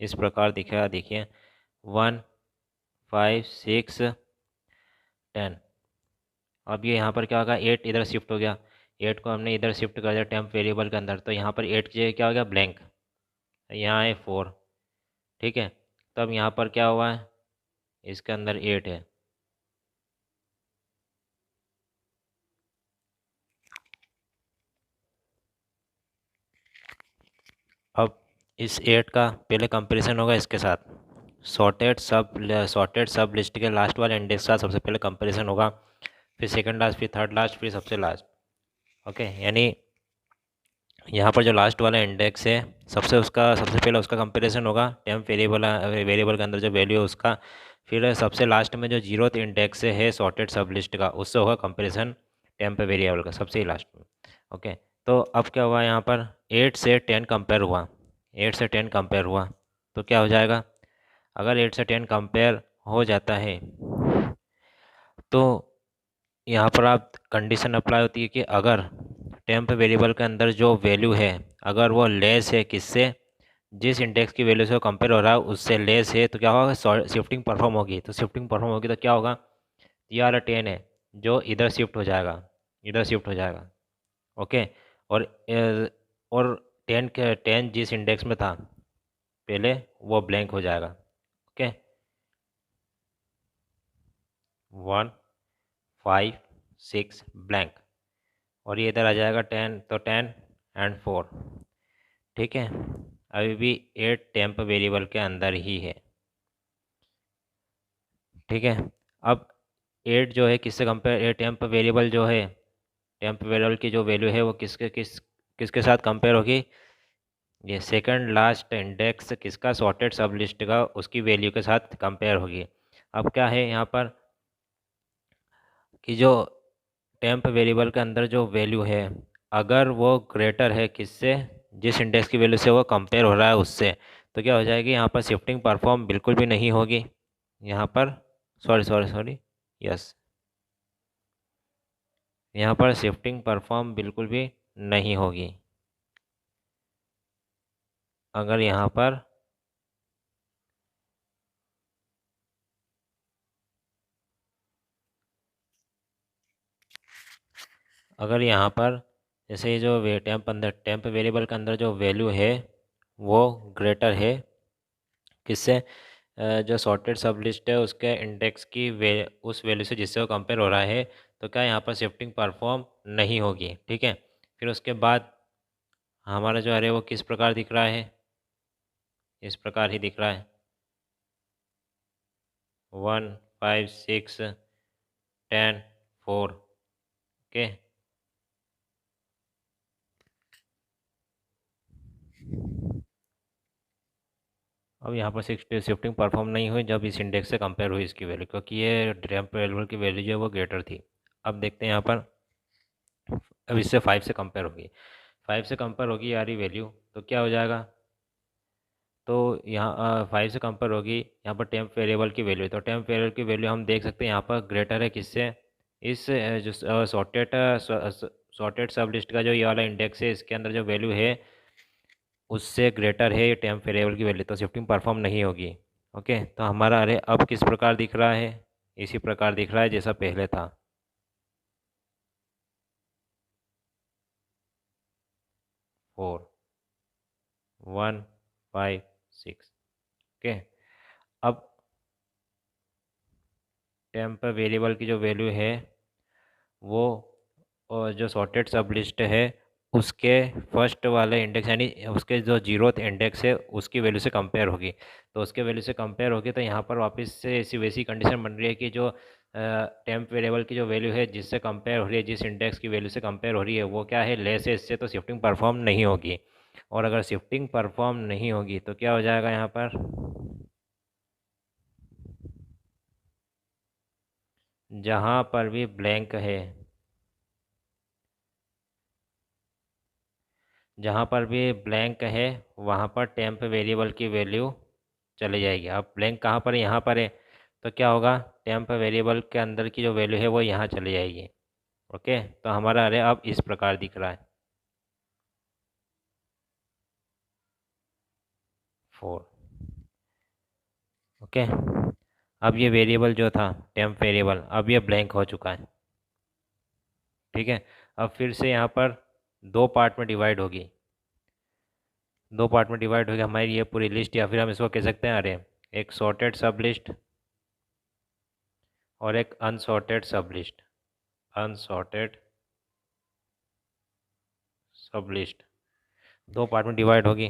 S1: इस प्रकार दिखेगा, देखिए 1 5 6 10। अब ये यहाँ पर क्या होगा, 8 इधर शिफ्ट हो गया, 8 को हमने इधर शिफ्ट कर दिया टेम्प वेरिएबल के अंदर, तो यहाँ पर 8 की जगह क्या हो गया, ब्लैंक। यहाँ है 4, ठीक है। तब यहाँ पर क्या हुआ है, इसके अंदर 8 है। अब इस 8 का पहले कंपैरिजन होगा इसके साथ, सॉर्टेड सब लिस्ट के लास्ट वाले इंडेक्स का सबसे पहले कंपैरिजन होगा, फिर सेकंड लास्ट, फिर थर्ड लास्ट, फिर सबसे लास्ट। ओके, यानी यहाँ पर जो लास्ट वाला इंडेक्स है, सबसे पहले उसका कंपैरिजन होगा टेम्प वेरिएबल के अंदर जो वैल्यू है उसका, फिर सबसे लास्ट में जो जीरोथ इंडेक्स है सॉर्टेड सब लिस्ट का, उससे होगा कंपैरिजन टेम्प वेरिएबल का सबसे ही लास्ट में। ओके, तो अब क्या हुआ, यहाँ पर 8 से 10 कंपेयर हुआ, 8 से 10 कंपेयर हुआ, तो क्या हो जाएगा, अगर 8 से 10 कंपेयर हो जाता है तो यहाँ पर आप कंडीशन अप्लाई होती है कि अगर टेम्प वेरिएबल के अंदर जो वैल्यू है, अगर वो लेस है किससे, जिस इंडेक्स की वैल्यू से वो कंपेयर हो रहा है उससे लेस है, तो क्या होगा, शिफ्टिंग परफॉर्म होगी। तो शिफ्टिंग परफॉर्म होगी तो क्या होगा, ये वाला 10 है जो इधर शिफ्ट हो जाएगा, इधर शिफ्ट हो जाएगा। ओके, और और 10 जिस इंडेक्स में था पहले वो ब्लैंक हो जाएगा। ओके, 1 5 6 ब्लैंक, और ये इधर आ जाएगा 10, तो 10 एंड 4, ठीक है। अभी भी 8 टेम्प वेरिएबल के अंदर ही है, ठीक है। अब 8 जो है किससे कंपेयर, 8 टेम्प वेरिएबल जो है, टेम्प वेरिएबल की जो वैल्यू है वो किसके साथ कंपेयर होगी, ये सेकंड लास्ट इंडेक्स किसका, सॉर्टेड सब लिस्ट का, उसकी वैल्यू के साथ कंपेयर होगी। अब क्या है यहाँ पर कि जो टेम्प वेरिएबल के अंदर जो वैल्यू है, अगर वो ग्रेटर है किससे, जिस इंडेक्स की वैल्यू से वो कंपेयर हो रहा है उससे, तो क्या हो जाएगी, यहाँ पर शिफ्टिंग परफॉर्म बिल्कुल भी नहीं होगी। यहाँ पर सॉरी यस, यहाँ पर शिफ्टिंग परफॉर्म बिल्कुल भी नहीं होगी। अगर यहाँ पर अगर यहाँ पर जैसे जो टेम्प वेरिएबल के अंदर जो वैल्यू है वो ग्रेटर है किससे, जो सॉर्टेड सब लिस्ट है उसके इंडेक्स की उस वैल्यू से जिससे वो कंपेयर हो रहा है, तो क्या यहाँ पर शिफ्टिंग परफॉर्म नहीं होगी, ठीक है। फिर उसके बाद हमारा जो अरे वो किस प्रकार दिख रहा है, इस प्रकार ही दिख रहा है, 1 5 6 10 4। ओके, अब यहाँ पर शिफ्टिंग परफॉर्म नहीं हुई जब इस इंडेक्स से कंपेयर हुई इसकी वैल्यू, क्योंकि ये टेम्प वेरिएबल की वैल्यू जो है वो ग्रेटर थी। अब देखते हैं यहाँ पर, अब इससे 5 से कंपेयर होगी, 5 से कंपेयर होगी यार ये वैल्यू, तो क्या हो जाएगा, तो यहाँ 5 से कंपेयर होगी यहाँ पर टेम्प वेरिएबल की वैल्यू, तो टेम्प वेरिएबल की वैल्यू हम देख सकते हैं यहाँ पर ग्रेटर है किससे, इस जो सॉर्टेड सब लिस्ट का जो ये वाला इंडेक्स है इसके अंदर जो वैल्यू है उससे ग्रेटर है ये टेम्प वेरिएबल की वैल्यू, तो शिफ्टिंग परफॉर्म नहीं होगी। ओके, तो हमारा अरे अब किस प्रकार दिख रहा है, इसी प्रकार दिख रहा है जैसा पहले था, 4 1 5 6। ओके, अब टेम्प वेरिएबल की जो वैल्यू है वो, और जो सॉर्टेड सब लिस्ट है उसके फर्स्ट वाले इंडेक्स यानी उसके जो जीरोथ इंडेक्स है उसकी वैल्यू से कंपेयर होगी, तो उसके वैल्यू से कंपेयर होगी, तो यहाँ पर वापस से ऐसी वैसी कंडीशन बन रही है कि जो टेम्प वेरिएबल की जो वैल्यू है जिससे कंपेयर हो रही है, जिस इंडेक्स की वैल्यू से कंपेयर हो रही है वो क्या है, लेस है इससे, तो शिफ्टिंग परफॉर्म नहीं होगी। और अगर शिफ्टिंग परफॉर्म नहीं होगी तो क्या हो जाएगा यहाँ पर, जहाँ पर भी ब्लैंक है, जहाँ पर भी ब्लैंक है वहाँ पर टेम्प वेरिएबल की वैल्यू चली जाएगी। अब ब्लैंक कहाँ पर है, यहाँ पर है, तो क्या होगा, टेम्प वेरिएबल के अंदर की जो वैल्यू है वो यहाँ चली जाएगी। ओके, तो हमारा अरे अब इस प्रकार दिख रहा है 4। ओके, अब ये वेरिएबल जो था टेम्प वेरिएबल, अब ये ब्लैंक हो चुका है। ठीक है, अब फिर से यहाँ पर दो पार्ट में डिवाइड होगी, दो पार्ट में डिवाइड होगी हमारी ये पूरी लिस्ट, या फिर हम इसको कह सकते हैं अरे, एक सॉर्टेड सब लिस्ट और एक अनसॉर्टेड सब लिस्ट, अनसॉर्टेड सब लिस्ट दो पार्ट में डिवाइड होगी।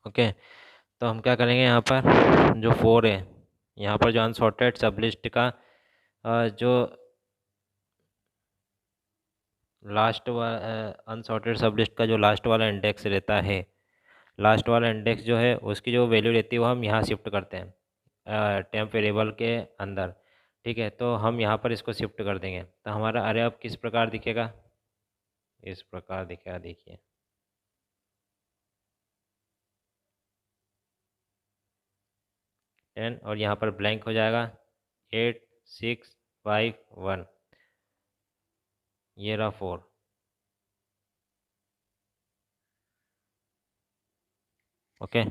S1: ओके, तो हम क्या करेंगे, यहाँ पर जो 4 है, यहाँ पर जो अनसॉर्टेड सब लिस्ट का जो लास्ट अनसॉर्टेड सब लिस्ट का जो लास्ट वाला इंडेक्स रहता है, लास्ट वाला इंडेक्स जो है उसकी जो वैल्यू रहती है वो हम यहाँ शिफ्ट करते हैं टेम्प वेरिएबल के अंदर। ठीक है, तो हम यहाँ पर इसको शिफ्ट कर देंगे, तो हमारा अरे अब किस प्रकार दिखेगा, इस प्रकार दिखेगा, देखिए 10 और यहाँ पर ब्लैंक हो जाएगा 8 6 5 1, ये रहा 4। ओके,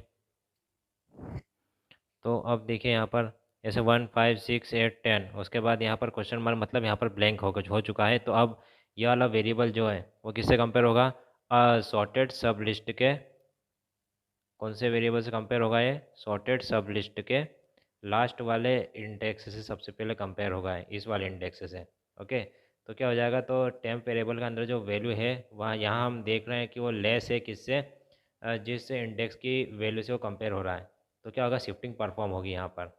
S1: तो अब देखिए यहाँ पर ऐसे 1 5 6 8 10, उसके बाद यहाँ पर क्वेश्चन मार्क, मतलब यहाँ पर ब्लैंक हो चुका है। तो अब ये वाला वेरिएबल जो है वो किससे कंपेयर होगा, सॉर्टेड सब लिस्ट के, कौन से वेरिएबल से कंपेयर होगा, ये सॉर्टेड सब लिस्ट के लास्ट वाले इंडेक्स से सबसे पहले कंपेयर होगा, इस वाले इंडेक्स से। ओके, तो क्या हो जाएगा, तो टेम्प वेरिएबल के अंदर जो वैल्यू है वहाँ, यहाँ हम देख रहे हैं कि वो लेस है किससे, जिस इंडेक्स की वैल्यू से वो कंपेयर हो रहा है, तो क्या होगा, शिफ्टिंग परफॉर्म होगी यहाँ पर,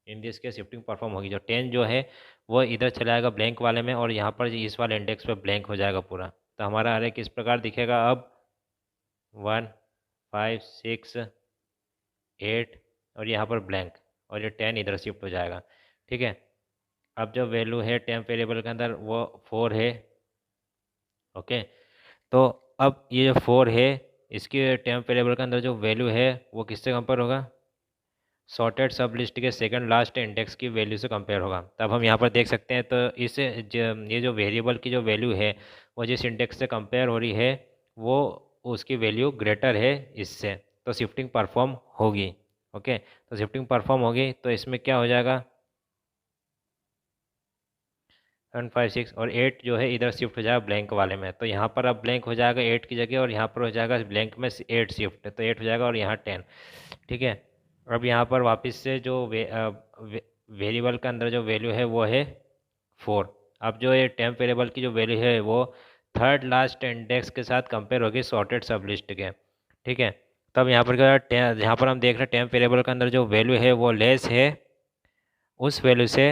S1: इन दिस के शिफ्टिंग परफॉर्म होगी। जो 10 जो है वो इधर चला जाएगा ब्लैंक वाले में, और यहाँ पर इस वाले इंडेक्स पे ब्लैंक हो जाएगा पूरा। तो हमारा अरे किस प्रकार दिखेगा अब, 1 5 6 8 और यहाँ पर ब्लैंक, और ये 10 इधर शिफ्ट हो जाएगा। ठीक है, अब जो वैल्यू है टेम्प वेरिएबल के अंदर वो 4 है। ओके, तो अब ये जो 4 है, इसकी टेम्प वेरिएबल के अंदर जो वैल्यू है वो किससे कंपेयर होगा, सॉर्टेड सब लिस्ट के सेकंड लास्ट इंडेक्स की वैल्यू से कंपेयर होगा। तब हम यहाँ पर देख सकते हैं, तो ये जो वेरिएबल की जो वैल्यू है वो जिस इंडेक्स से कंपेयर हो रही है वो उसकी वैल्यू ग्रेटर है इससे, तो शिफ्टिंग परफॉर्म होगी। ओके, तो शिफ्टिंग परफॉर्म होगी, तो इसमें क्या हो जाएगा, 1 5 6 और 8 जो है इधर शिफ्ट हो जाएगा ब्लैंक वाले में, तो यहाँ पर अब ब्लैंक हो जाएगा 8 की जगह, और यहाँ पर हो जाएगा ब्लैंक में 8 शिफ्ट, तो 8 हो जाएगा और यहाँ 10। ठीक है, अब यहाँ पर वापस से जो वेरिएबल के अंदर जो वैल्यू है वो है 4। अब जो ये टेम्प वेरिएबल की जो वैल्यू है वो थर्ड लास्ट इंडेक्स के साथ कंपेयर होगी सॉर्टेड सब लिस्ट के। ठीक है, तब यहाँ पर क्या, यहाँ पर हम देख रहे हैं टेम्प वेरिएबल के अंदर जो वैल्यू है वो लेस है उस वैल्यू से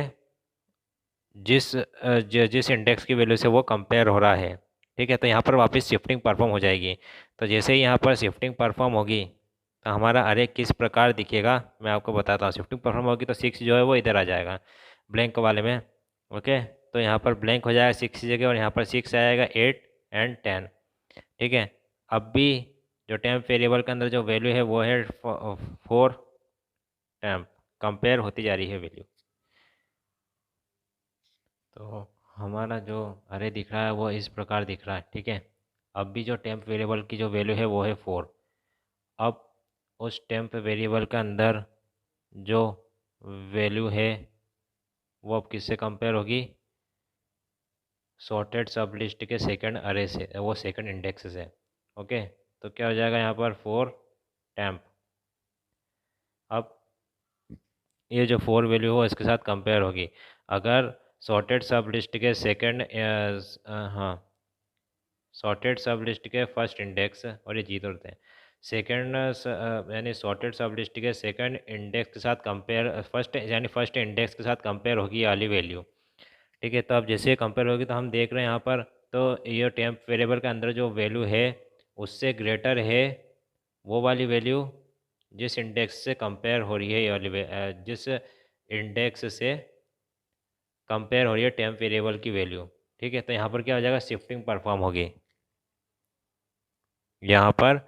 S1: जिस इंडेक्स की वैल्यू से वो कंपेयर हो रहा है। ठीक है, तो यहाँ पर वापस शिफ्टिंग परफॉर्म हो जाएगी। तो जैसे ही यहाँ पर शिफ्टिंग परफॉर्म होगी तो हमारा अरे किस प्रकार दिखेगा, मैं आपको बताता हूँ। शिफ्टिंग परफॉर्म होगी तो 6 जो है वो इधर आ जाएगा ब्लैंक वाले में। ओके, तो यहाँ पर ब्लैंक हो जाएगा 6 की जगह, और यहाँ पर 6 आएगा 8 एंड 10। ठीक है, अब भी जो टेम्प वेरिएबल के अंदर जो वैल्यू है वो है 4 टेम्प, कंपेयर होती जा रही है वैल्यू। तो हमारा जो अरे दिख रहा है वो इस प्रकार दिख रहा है। ठीक है, अब भी जो टेम्प वेरिएबल की जो वैल्यू है वो है 4। अब उस टेम्प वेरिएबल के अंदर जो वैल्यू है वो अब किससे कंपेयर होगी, सॉर्टेड सब लिस्ट के सेकंड अरे से, वो सेकंड इंडेक्स से। ओके, तो क्या हो जाएगा यहाँ पर 4 टेम्प। अब ये जो 4 वैल्यू हो इसके साथ कंपेयर होगी। अगर सॉर्टेड सब लिस्ट के सेकंड, हाँ, सॉर्टेड सब लिस्ट के फर्स्ट इंडेक्स, और ये जीत होते हैं सेकंड, यानी सॉर्टेड सब लिस्ट के सेकंड इंडेक्स के साथ कंपेयर, फर्स्ट यानी फर्स्ट इंडेक्स के साथ कंपेयर होगी ये वाली वैल्यू। ठीक है, तो अब जैसे कंपेयर होगी तो हम देख रहे हैं यहाँ पर, तो ये टेम्प वेरिएबल के अंदर जो वैल्यू है उससे ग्रेटर है वो वाली वैल्यू जिस इंडेक्स से कंपेयर हो रही है, ये वाली जिस इंडेक्स से कंपेयर हो रही है टेम्प वेरिएबल की वैल्यू। ठीक है, तो यहाँ पर क्या हो जाएगा, शिफ्टिंग परफॉर्म होगी, यहाँ पर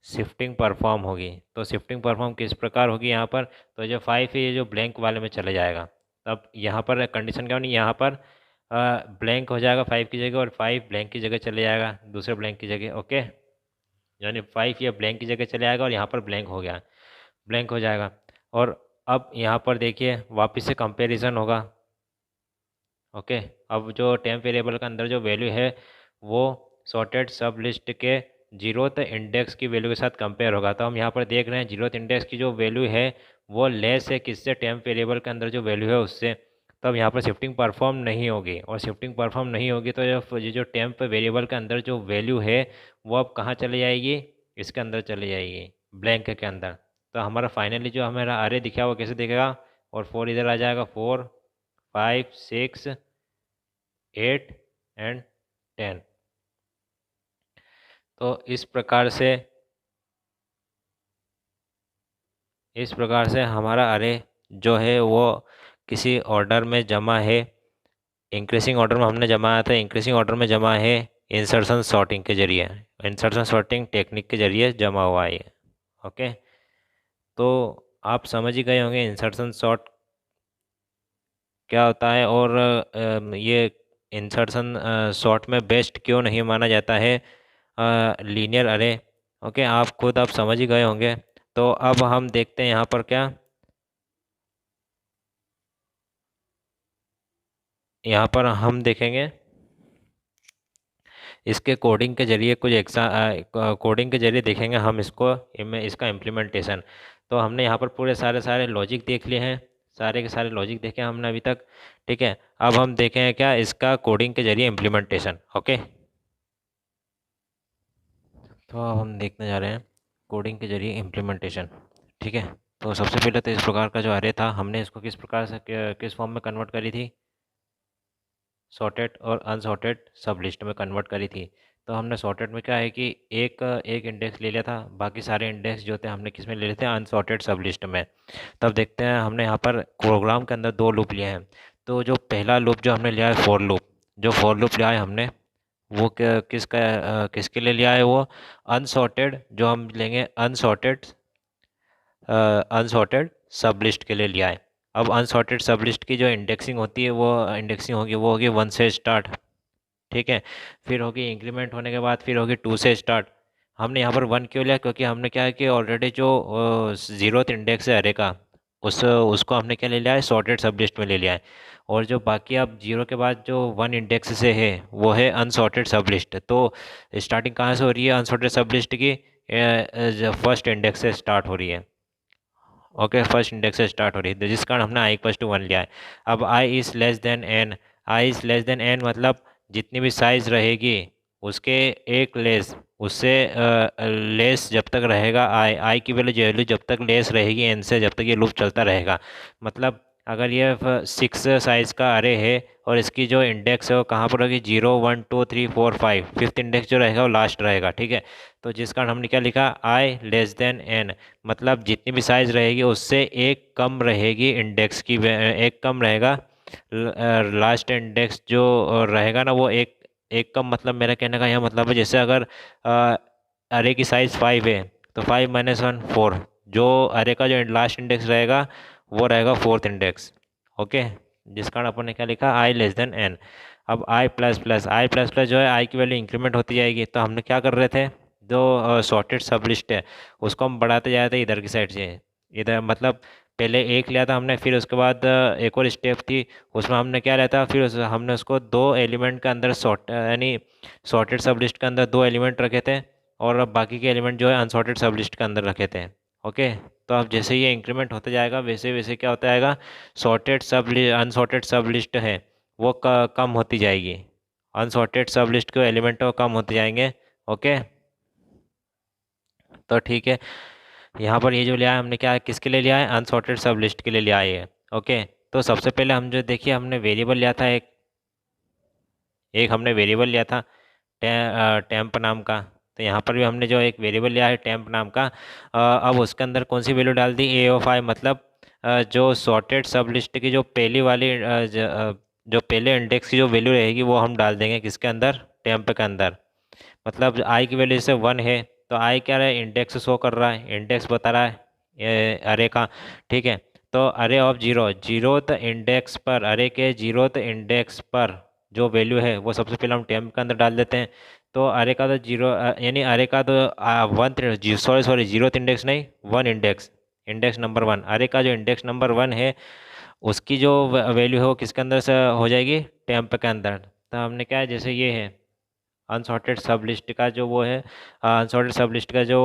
S1: शिफ्टिंग परफॉर्म होगी। तो शिफ्टिंग परफॉर्म किस प्रकार होगी यहाँ पर, तो जो 5 है ये जो ब्लैंक वाले में चले जाएगा। तब यहाँ पर कंडीशन क्या होनी, यहाँ पर ब्लैंक हो जाएगा 5 की जगह और 5 ब्लैंक की जगह चले जाएगा दूसरे ब्लैंक की जगह। ओके, यानी 5 ये ब्लैंक की जगह चले आएगा और यहाँ पर ब्लैंक हो गया, ब्लैंक हो जाएगा। और अब यहाँ पर देखिए वापस से कंपैरिजन होगा। ओके, अब जो टेम्प वेरिएबल के अंदर जो वैल्यू है वो सॉर्टेड सब लिस्ट के जीरोथ इंडेक्स की वैल्यू के साथ कंपेयर होगा। तो हम यहाँ पर देख रहे हैं जीरोथ इंडेक्स की जो वैल्यू है वो लेस है किससे, टेम्प वेरिएबल के अंदर जो वैल्यू है उससे। तब यहाँ पर शिफ्टिंग परफॉर्म नहीं होगी, और शिफ्टिंग परफॉर्म नहीं होगी तो ये जो टेम्प वेरिएबल के अंदर जो वैल्यू है वो अब कहाँ चली जाएगी, इसके अंदर चली जाएगी, ब्लैंक के अंदर। तो हमारा फाइनली जो हमारा अरे दिखा वो कैसे दिखेगा, और 4 इधर आ जाएगा, 4 5 6 8 एंड 10। तो इस प्रकार से हमारा अरे जो है वो किसी ऑर्डर में जमा है, इंक्रीजिंग ऑर्डर में हमने जमाया था, इंक्रीजिंग ऑर्डर में जमा है इंसर्शन सॉर्टिंग के जरिए, इंसर्शन सॉर्टिंग टेक्निक के जरिए जमा हुआ है। ओके, तो आप समझ ही गए होंगे इंसर्शन सॉर्ट क्या होता है, और ये इंसर्शन सॉर्ट में बेस्ट क्यों नहीं माना जाता है लीनियर अरे। ओके, आप समझ ही गए होंगे। तो अब हम देखते हैं यहाँ पर क्या, यहाँ पर हम देखेंगे इसके कोडिंग के जरिए कुछ कोडिंग के जरिए देखेंगे हम इसका इम्प्लीमेंटेशन। तो हमने यहाँ पर पूरे सारे सारे लॉजिक देख लिए हैं, सारे के सारे लॉजिक देखे हमने अभी तक। ठीक है, अब हम देखेंगे क्या इसका कोडिंग के जरिए इम्प्लीमेंटेशन। ओके, तो अब हम देखने जा रहे हैं कोडिंग के जरिए इम्प्लीमेंटेशन। ठीक है, तो सबसे पहले तो इस प्रकार का जो अरे था हमने इसको किस प्रकार से किस फॉर्म में कन्वर्ट करी थी, सॉर्टेड और अनसॉर्टेड सब लिस्ट में कन्वर्ट करी थी। तो हमने सॉर्टेड में क्या है कि एक एक इंडेक्स ले लिया था, बाकी सारे इंडेक्स जो थे हमने किस में ले लिए थे, अनसॉर्टेड सब लिस्ट में। तब देखते हैं हमने यहाँ पर प्रोग्राम के अंदर दो लूप लिए हैं। तो जो पहला लूप जो हमने लिया है फॉर लूप, जो फॉर लूप लिया है हमने वो किसके लिए लिया है, वो अनसॉर्टेड, जो हम लेंगे अनसॉर्टेड सब लिस्ट के लिए लिया है। अब अनसॉर्टेड सब लिस्ट की जो इंडेक्सिंग होती है वो इंडेक्सिंग होगी, वो होगी 1 से स्टार्ट। ठीक है, फिर होगी इंक्रीमेंट होने के बाद फिर होगी 2 से स्टार्ट। हमने यहाँ पर 1 क्यों लिया, क्योंकि हमने क्या है कि ऑलरेडी जो जीरोथ इंडेक्स है अरे का उसको हमने क्या ले लिया है, सॉर्टेड सब लिस्ट में ले लिया है। और जो बाकी अब जीरो के बाद जो 1 इंडेक्स से है वो है अनसॉर्टेड सब लिस्ट। तो स्टार्टिंग कहाँ से हो रही है अनसॉर्टेड सब लिस्ट की, फर्स्ट इंडेक्स से स्टार्ट हो रही है। ओके, फर्स्ट इंडेक्स से स्टार्ट हो रही है, जिस कारण हमने आई इक्वल टू 1 लिया है। अब i is less than n, i is less than n मतलब जितनी भी साइज़ रहेगी उसके एक लेस, उससे लेस जब तक रहेगा आई की वैल्यू जब तक लेस रहेगी एन से, जब तक ये लूप चलता रहेगा। मतलब अगर ये 6 साइज़ का अरे है और इसकी जो इंडेक्स है वो कहाँ पर होगी, 0 1 2 3 4 5, फिफ्थ इंडेक्स जो रहेगा वो लास्ट रहेगा। ठीक है, तो जिस कारण हमने क्या लिखा, आई लेस देन एन, मतलब जितनी भी साइज़ रहेगी उससे एक कम रहेगी इंडेक्स की, एक कम रहेगा लास्ट इंडेक्स जो रहेगा ना, वो एक कम, मतलब मेरा कहने का यह मतलब है जैसे अगर अरे की साइज़ 5 है तो 5 माइनस 1 4, जो अरे का जो लास्ट इंडेक्स रहेगा वो रहेगा फोर्थ इंडेक्स। ओके, जिस कारण अपन ने क्या लिखा, आई लेस देन एन। अब आई प्लस प्लस जो है आई की वैल्यू इंक्रीमेंट होती जाएगी। तो हमने क्या कर रहे थे, जो सॉर्टेड सब लिस्ट है उसको हम बढ़ाते जा रहे थे इधर की साइड से, इधर मतलब पहले एक लिया था हमने, फिर उसके बाद एक और स्टेप थी उसमें हमने क्या लिया था, फिर हमने उसको दो एलिमेंट के अंदर यानी सॉर्टेड सब लिस्ट के अंदर दो एलिमेंट रखे थे, और अब बाकी के एलिमेंट जो है अनसॉर्टेड सब लिस्ट के अंदर रखे थे। ओके, तो अब जैसे ये इंक्रीमेंट होता जाएगा वैसे वैसे क्या होता जाएगा, अनसॉर्टेड सब लिस्ट है वो कम होती जाएगी, अनसॉर्टेड सब लिस्ट के एलिमेंट वो कम होते जाएंगे। ओके, तो ठीक है, यहाँ पर ये जो लिया है हमने क्या किसके लिए लिया है, अनसॉर्टेड सब लिस्ट के लिए लिया है ये। ओके, तो सबसे पहले हम जो देखिए हमने वेरिएबल लिया था एक एक हमने वेरिएबल लिया था टेम्प नाम का। तो यहाँ पर भी हमने जो एक वेरिएबल लिया है टेम्प नाम का, अब उसके अंदर कौन सी वैल्यू डाल दी, ए ऑफ आई, मतलब जो सॉर्टेड सब लिस्ट की जो पहली वाली जो पहले इंडेक्स की जो वैल्यू रहेगी वो हम डाल देंगे किसके अंदर, टेम्प के अंदर। मतलब आई की वैल्यू जैसे 1 है तो आई क्या रहा है, इंडेक्स शो कर रहा है, इंडेक्स बता रहा है अरे का। ठीक है, तो अरे ऑफ जीरो, जीरोथ इंडेक्स पर, अरे के जीरोथ इंडेक्स पर जो वैल्यू है वो सबसे पहले हम टेम्प के अंदर डाल देते हैं। तो अरे का तो जीरो यानी अरे का तो one, sorry sorry, zeroth index नहीं, one index, index number one, अरे का जो इंडेक्स नंबर वन है उसकी जो वैल्यू है वो किसके अंदर से हो जाएगी, टेम्प के अंदर। तो हमने क्या है, जैसे ये है अनसॉर्टेड सब लिस्ट का जो वो है, अनसॉर्टेड सब लिस्ट का जो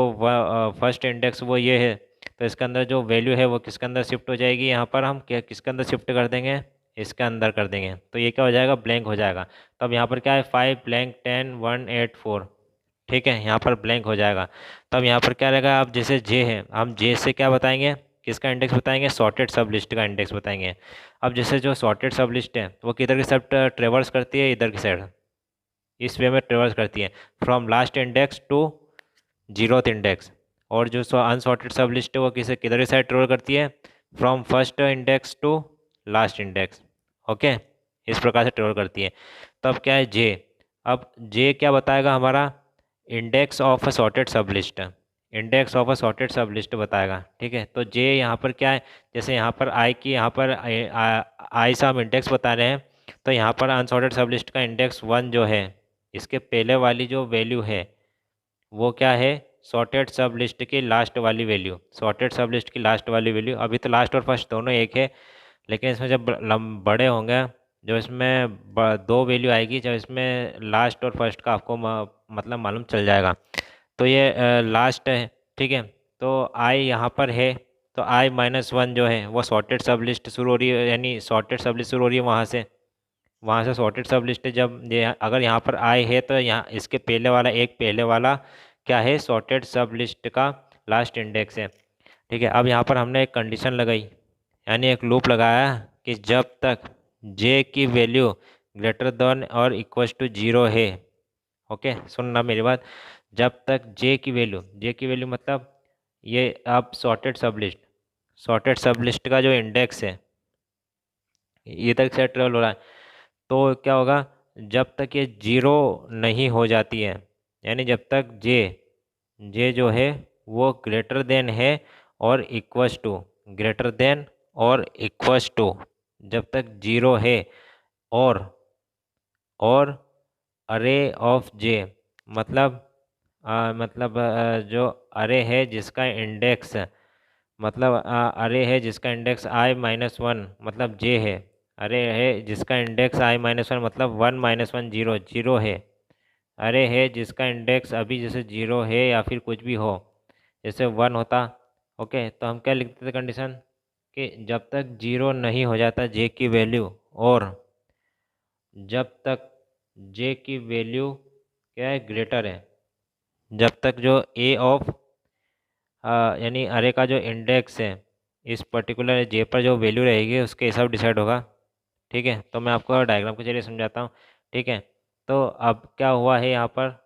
S1: फर्स्ट इंडेक्स वो ये है, तो इसके अंदर जो वैल्यू है वो किसके अंदर शिफ्ट हो जाएगी, यहाँ पर हम क्या किसके अंदर शिफ्ट कर देंगे, इसके अंदर कर देंगे, तो ये क्या हो जाएगा, ब्लैंक हो जाएगा। तो अब यहाँ पर क्या है, 5 ब्लैंक 10 1 8 4, ठीक है, यहाँ पर ब्लैंक हो जाएगा। तब यहाँ पर क्या रहेगा, अब जैसे जे है, हम जे से क्या बताएंगे, किसका इंडेक्स बताएंगे, सॉर्टेड सब लिस्ट का इंडेक्स बताएंगे। अब जैसे जो सॉर्टेड सब लिस्ट है वो किधर की साइड ट्रेवर्स करती है, इधर की साइड, इस वे में ट्रेवर्स करती है, from last index to zeroth index. और जो अनसॉर्टेड सब लिस्ट है वो किसे किधर की साइड ट्रेवल करती है, from first index to last index. Okay, इस प्रकार से ट्रेवल करती है। तब क्या है जे, अब जे क्या बताएगा हमारा, index of a sorted sub list, index of a sorted sub list बताएगा। ठीक है, तो जे यहाँ पर क्या है, जैसे यहाँ पर आई की, यहाँ पर आई से हम इंडेक्स बता रहे हैं, तो यहाँ पर अनसॉर्टेड सब लिस्ट का इंडेक्स वन जो है, इसके पहले वाली जो वैल्यू है वो क्या है, सॉर्टेड सब लिस्ट की लास्ट वाली वैल्यू, सॉर्टेड सब लिस्ट की लास्ट वाली वैल्यू। अभी तो लास्ट और फर्स्ट दोनों एक है, लेकिन इसमें जब बड़े होंगे, जो इसमें दो वैल्यू आएगी, जब इसमें लास्ट और फर्स्ट का आपको मतलब मालूम चल जाएगा। तो ये लास्ट है, ठीक है, तो आई यहाँ पर है, तो आई माइनस वन जो है वो सॉर्टेड सब लिस्ट शुरू हो रही है, यानी सॉर्टेड सब लिस्ट शुरू हो रही है वहाँ से सॉर्टेड सब लिस्ट है। जब ये अगर यहाँ पर आई है तो यहाँ इसके पहले वाला, एक पहले वाला क्या है, सॉर्टेड सब लिस्ट का लास्ट इंडेक्स है। ठीक है, अब यहाँ पर हमने एक कंडीशन लगाई, यानी एक लूप लगाया कि जब तक जे की वैल्यू ग्रेटर देन और इक्वल टू जीरो है, ओके सुनना मेरी बात, जब तक जे की वैल्यू मतलब ये अब सॉर्टेड सब लिस्ट का जो इंडेक्स है इधर से ट्रेवल हो रहा है, तो क्या होगा, जब तक ये जीरो नहीं हो जाती है, यानी जब तक जे जो है वो ग्रेटर देन है और इक्वस टू, ग्रेटर देन और इक्वस टू, जब तक जीरो है, और और अरे ऑफ जे, मतलब जो अरे है जिसका इंडेक्स, मतलब अरे है जिसका इंडेक्स आई माइनस वन, मतलब जे है, अरे है जिसका इंडेक्स आई माइनस वन मतलब one minus one zero, zero है, अरे है जिसका इंडेक्स अभी जैसे जीरो है या फिर कुछ भी हो, जैसे वन होता। ओके, तो हम क्या लिखते थे कंडीशन, कि जब तक जीरो नहीं हो जाता जे की वैल्यू, और जब तक जे की वैल्यू क्या है, ग्रेटर है, जब तक जो ए ऑफ यानी अरे का जो इंडेक्स है इस पर्टिकुलर जे पर जो वैल्यू रहेगी उसके हिसाब डिसाइड होगा। ठीक है, तो मैं आपको डायग्राम के जरिए समझाता हूँ। ठीक है, तो अब क्या हुआ है यहाँ पर,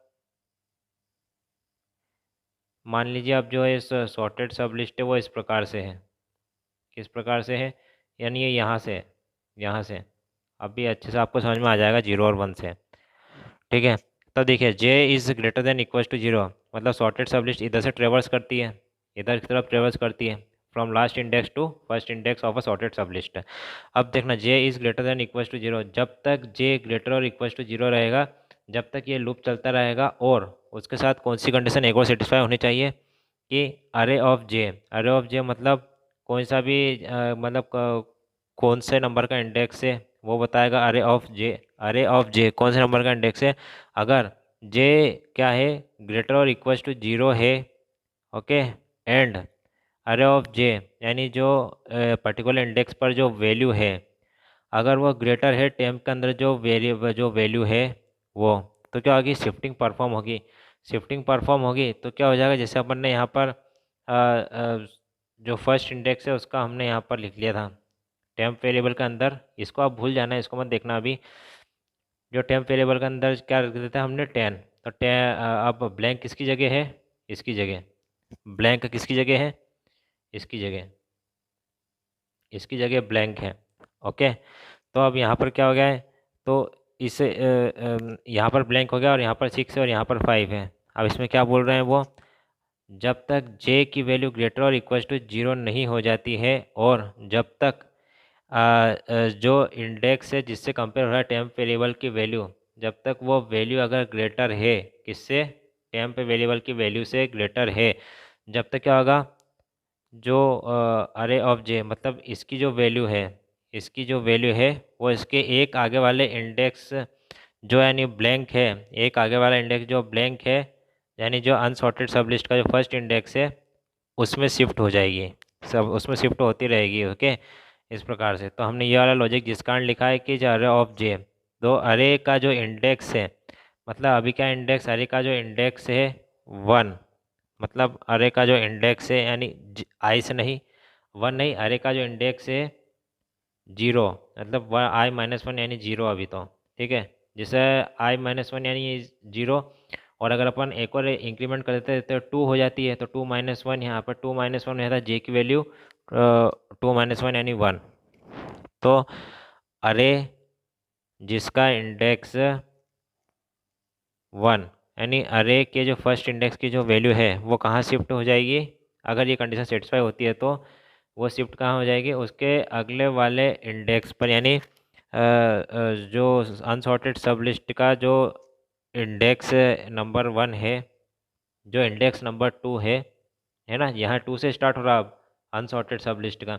S1: मान लीजिए अब जो है इस सॉर्टेड सब लिस्ट है वो इस प्रकार से है, किस प्रकार से है, यानी ये यहाँ से है, यहाँ से, अभी अच्छे से आपको समझ में आ जाएगा जीरो और वन से। ठीक है, तो देखिए j is greater than equal to zero, मतलब सॉर्टेड सब लिस्ट इधर से ट्रेवर्स करती है, इधर की तरफ ट्रेवर्स करती है, from last index to first index of a sorted sub list. अब देखना j is greater than equal to zero, जब तक जे ग्रेटर और इक्वल टू जीरो रहेगा, जब तक ये लूप चलता रहेगा, और उसके साथ कौन सी कंडीशन एक और सेटिस्फाई होनी चाहिए, कि अरे ऑफ जे मतलब कौन सा भी मतलब कौन से नंबर का इंडेक्स है वो बताएगा, अरे ऑफ जे कौन से नंबर का इंडेक्स है, अगर जे क्या है, ग्रेटर और इक्वल टू जीरो है, ओके, एंड अरे ऑफ जे यानी जो पर्टिकुलर इंडेक्स पर जो वैल्यू है, अगर वो ग्रेटर है टेम्प के अंदर जो वैल्यू है वो, तो क्या होगी, शिफ्टिंग परफॉर्म होगी, शिफ्टिंग परफॉर्म होगी तो क्या हो जाएगा, जैसे अपन ने यहाँ पर जो फर्स्ट इंडेक्स है उसका हमने यहाँ पर लिख लिया था टेम्प वेरिएबल के अंदर, इसको आप भूल जाना, इसको मत देखना अभी, जो टेम्प वेरिएबल के अंदर क्या रख देता है हमने 10, तो अब ब्लैंक किसकी जगह है, इसकी जगह, ब्लैंक किसकी जगह है, इसकी जगह, इसकी जगह ब्लैंक है। ओके, तो अब यहाँ पर क्या हो गया है, तो इसे यहाँ पर ब्लैंक हो गया और यहाँ पर 6 है और यहाँ पर 5 है। अब इसमें क्या बोल रहे हैं वो, जब तक j की वैल्यू ग्रेटर और इक्वल टू 0 नहीं हो जाती है और जब तक जो इंडेक्स है जिससे कंपेयर हो रहा है टेम्प वेरिएबल की वैल्यू, जब तक वो वैल्यू अगर ग्रेटर है किससे, टेम्प वेरिएबल की वैल्यू से ग्रेटर है, जब तक क्या होगा, जो अरे ऑफ जे मतलब इसकी जो वैल्यू है, इसकी जो वैल्यू है वो इसके एक आगे वाले इंडेक्स जो यानी ब्लैंक है, एक आगे वाला इंडेक्स जो ब्लैंक है यानी जो अनसॉर्टेड सब लिस्ट का जो फर्स्ट इंडेक्स है उसमें शिफ्ट हो जाएगी, सब उसमें शिफ्ट होती रहेगी। ओके, इस प्रकार से तो हमने ये वाला लॉजिक जिस कारण लिखा है कि जो अरे ऑफ जे, तो अरे का जो इंडेक्स है, मतलब अभी क्या इंडेक्स, अरे का जो इंडेक्स है 1, मतलब अरे का जो इंडेक्स है यानी आई से नहीं, 1 नहीं, अरे का जो इंडेक्स है 0, मतलब i-1 यानी 0 अभी तो, ठीक है, जैसे i-1 यानी 0, और अगर अपन एक और इंक्रीमेंट कर देते हैं तो 2 हो जाती है, तो 2-1 यहाँ पर 2-1 में था जे की वैल्यू 2-1 यानी 1। तो अरे जिसका इंडेक्स 1 यानी अरे के जो फर्स्ट इंडेक्स की जो वैल्यू है वो कहाँ शिफ्ट हो जाएगी, अगर ये कंडीशन सेटिस्फाई होती है तो वो शिफ्ट कहाँ हो जाएगी, उसके अगले वाले इंडेक्स पर, यानी जो अनसॉर्टेड सब लिस्ट का जो इंडेक्स नंबर 1 है, जो इंडेक्स नंबर 2 है ना, यहाँ 2 से स्टार्ट हो रहा अब अनसॉर्टेड सब लिस्ट का,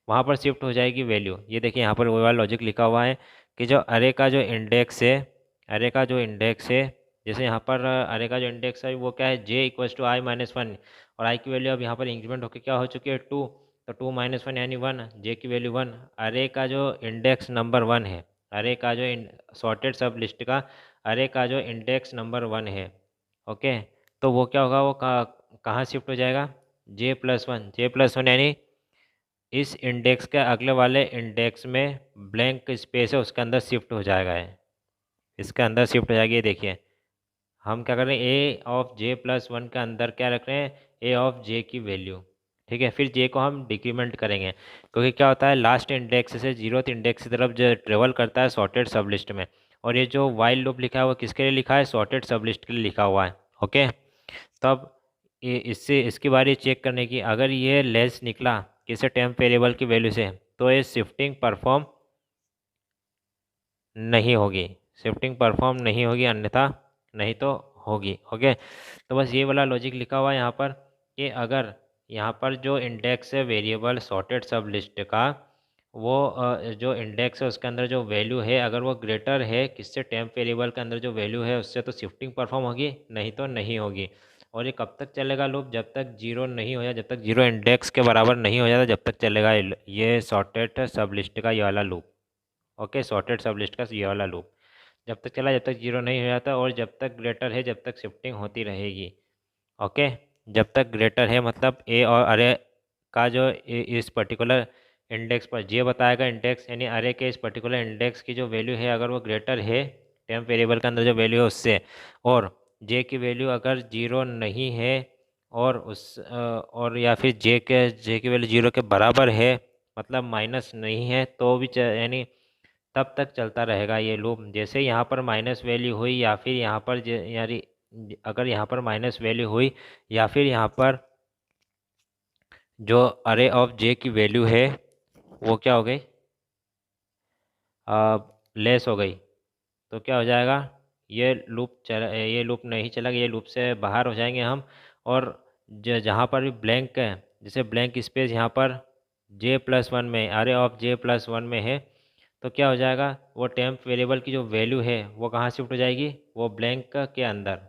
S1: वहाँ पर शिफ्ट हो जाएगी वैल्यू। ये देखिए यहाँ पर वो वाला लॉजिक लिखा हुआ है कि जो अरे का जो इंडेक्स है, अरे का जो इंडेक्स है, जैसे यहाँ पर अरे का जो इंडेक्स है वो क्या है, जे इक्वल्स टू i-1, और आई की वैल्यू अब यहाँ पर इंक्रीमेंट होकर क्या हो चुकी है 2, तो 2-1 यानी 1, जे की वैल्यू 1, अरे का जो इंडेक्स नंबर 1 है, अरे का जो सॉर्टेड सब लिस्ट का अरे का जो इंडेक्स नंबर 1 है, ओके, तो वो क्या होगा, वो कहाँ शिफ्ट हो जाएगा, J+1 यानी इस इंडेक्स के अगले वाले इंडेक्स में ब्लैंक स्पेस है उसके अंदर शिफ्ट हो जाएगा है, इसके अंदर शिफ्ट हो जाएगी। ये देखिए हम क्या कर रहे हैं, A(j+1) के अंदर क्या रख रहे हैं, A(j) की वैल्यू, ठीक है, फिर J को हम डिक्रीमेंट करेंगे क्योंकि क्या होता है लास्ट इंडेक्स से 0th इंडेक्स की तरफ जो ट्रेवल करता है सॉर्टेड सब लिस्ट में, और ये जो वाइल लूप लिखा है वो किसके लिए लिखा है, सॉर्टेड सब लिस्ट के लिए लिखा हुआ है। ओके, तब ये इससे इसकी बारी चेक करने की, अगर ये लेस निकला किसी टेम्प वेरिएबल की वैल्यू से तो ये शिफ्टिंग परफॉर्म नहीं होगी, शिफ्टिंग परफॉर्म नहीं होगी, अन्यथा नहीं तो होगी। ओके, तो बस ये वाला लॉजिक लिखा हुआ है यहाँ पर कि अगर यहाँ पर जो इंडेक्स है वेरिएबल सॉर्टेड सब लिस्ट का, वो जो इंडेक्स है उसके अंदर जो वैल्यू है अगर वो ग्रेटर है किससे, टेम्प वेरिएबल के अंदर जो वैल्यू है उससे, तो शिफ्टिंग परफॉर्म होगी, नहीं तो नहीं होगी। और ये कब तक चलेगा लूप, जब तक 0 नहीं हो जाए, जब तक 0 इंडेक्स के बराबर नहीं हो जाता जब तक चलेगा ये सॉर्टेड सब लिस्ट का ये वाला loop. Okay, sorted sub list का ये वाला लूप जब तक चला, जब तक 0 नहीं हो जाता, और जब तक ग्रेटर है जब तक शिफ्टिंग होती रहेगी। ओके, जब तक ग्रेटर है मतलब ए और अरे का जो इस पर्टिकुलर इंडेक्स पर जे बताएगा इंडेक्स, यानी अरे के इस पर्टिकुलर इंडेक्स की जो वैल्यू है अगर वो ग्रेटर है टेम्प वेरिएबल के अंदर जो वैल्यू है उससे, और जे की वैल्यू अगर 0 नहीं है और और या फिर जे की वैल्यू 0 के बराबर है, मतलब माइनस नहीं है, तो भी यानी तब तक चलता रहेगा ये लूप। जैसे यहाँ पर माइनस वैल्यू हुई या फिर यहाँ पर यानी अगर यहाँ पर माइनस वैल्यू हुई या फिर यहाँ पर जो अरे ऑफ जे की वैल्यू है वो क्या हो गई, लेस हो गई, तो क्या हो जाएगा, ये लूप नहीं चलेगा, ये लूप से बाहर हो जाएंगे हम। और जहाँ पर भी ब्लैंक है, जैसे ब्लैंक स्पेस यहाँ पर J+1 में, अरे ऑफ J+1 में है, तो क्या हो जाएगा, वो टेम्प वेरिएबल की जो वैल्यू है वो कहाँ शिफ्ट हो जाएगी, वो ब्लैंक के अंदर,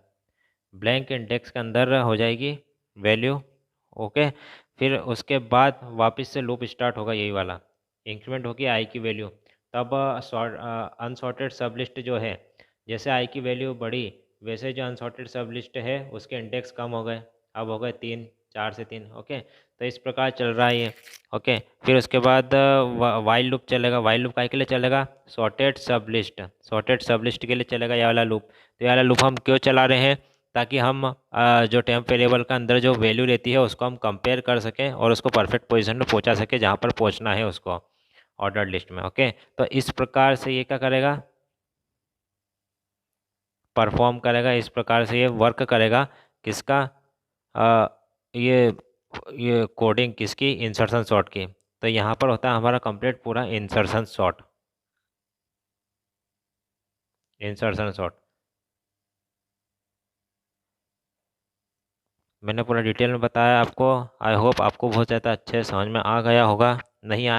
S1: ब्लैंक इंडेक्स के अंदर हो जाएगी वैल्यू। ओके, फिर उसके बाद वापस से लूप स्टार्ट होगा, यही वाला इंक्रीमेंट होगी आई की वैल्यू, तब अनसॉर्टेड सब लिस्ट जो है, जैसे आई की वैल्यू बढ़ी वैसे जो अनसॉर्टेड सब लिस्ट है उसके इंडेक्स कम हो गए, अब हो गए 3, 4 से 3। ओके, तो इस प्रकार चल रहा है ये। ओके, फिर उसके बाद वाइल लूप चलेगा, वाइल लूप काय के लिए चलेगा, सॉर्टेड सब लिस्ट के लिए चलेगा ये वाला लूप। तो ये वाला लूप हम क्यों चला रहे हैं, ताकि हम जो टेम्प वेरिएबल का अंदर जो वैल्यू रहती है उसको हम कंपेयर कर सकें और उसको परफेक्ट पोजीशन में पहुंचा सकें जहां पर पहुंचना है उसको ऑर्डर लिस्ट में। ओके, तो इस प्रकार से ये क्या करेगा, परफॉर्म करेगा, इस प्रकार से ये वर्क करेगा। किसका, आ, ये ये कोडिंग किसकी, इंसर्शन सॉर्ट की। तो यहाँ पर होता है हमारा कंप्लीट पूरा इंसर्शन सॉर्ट, इंसर्शन सॉर्ट। मैंने पूरा डिटेल में बताया आपको। आई होप आपको बहुत ज़्यादा अच्छे समझ में आ गया होगा। नहीं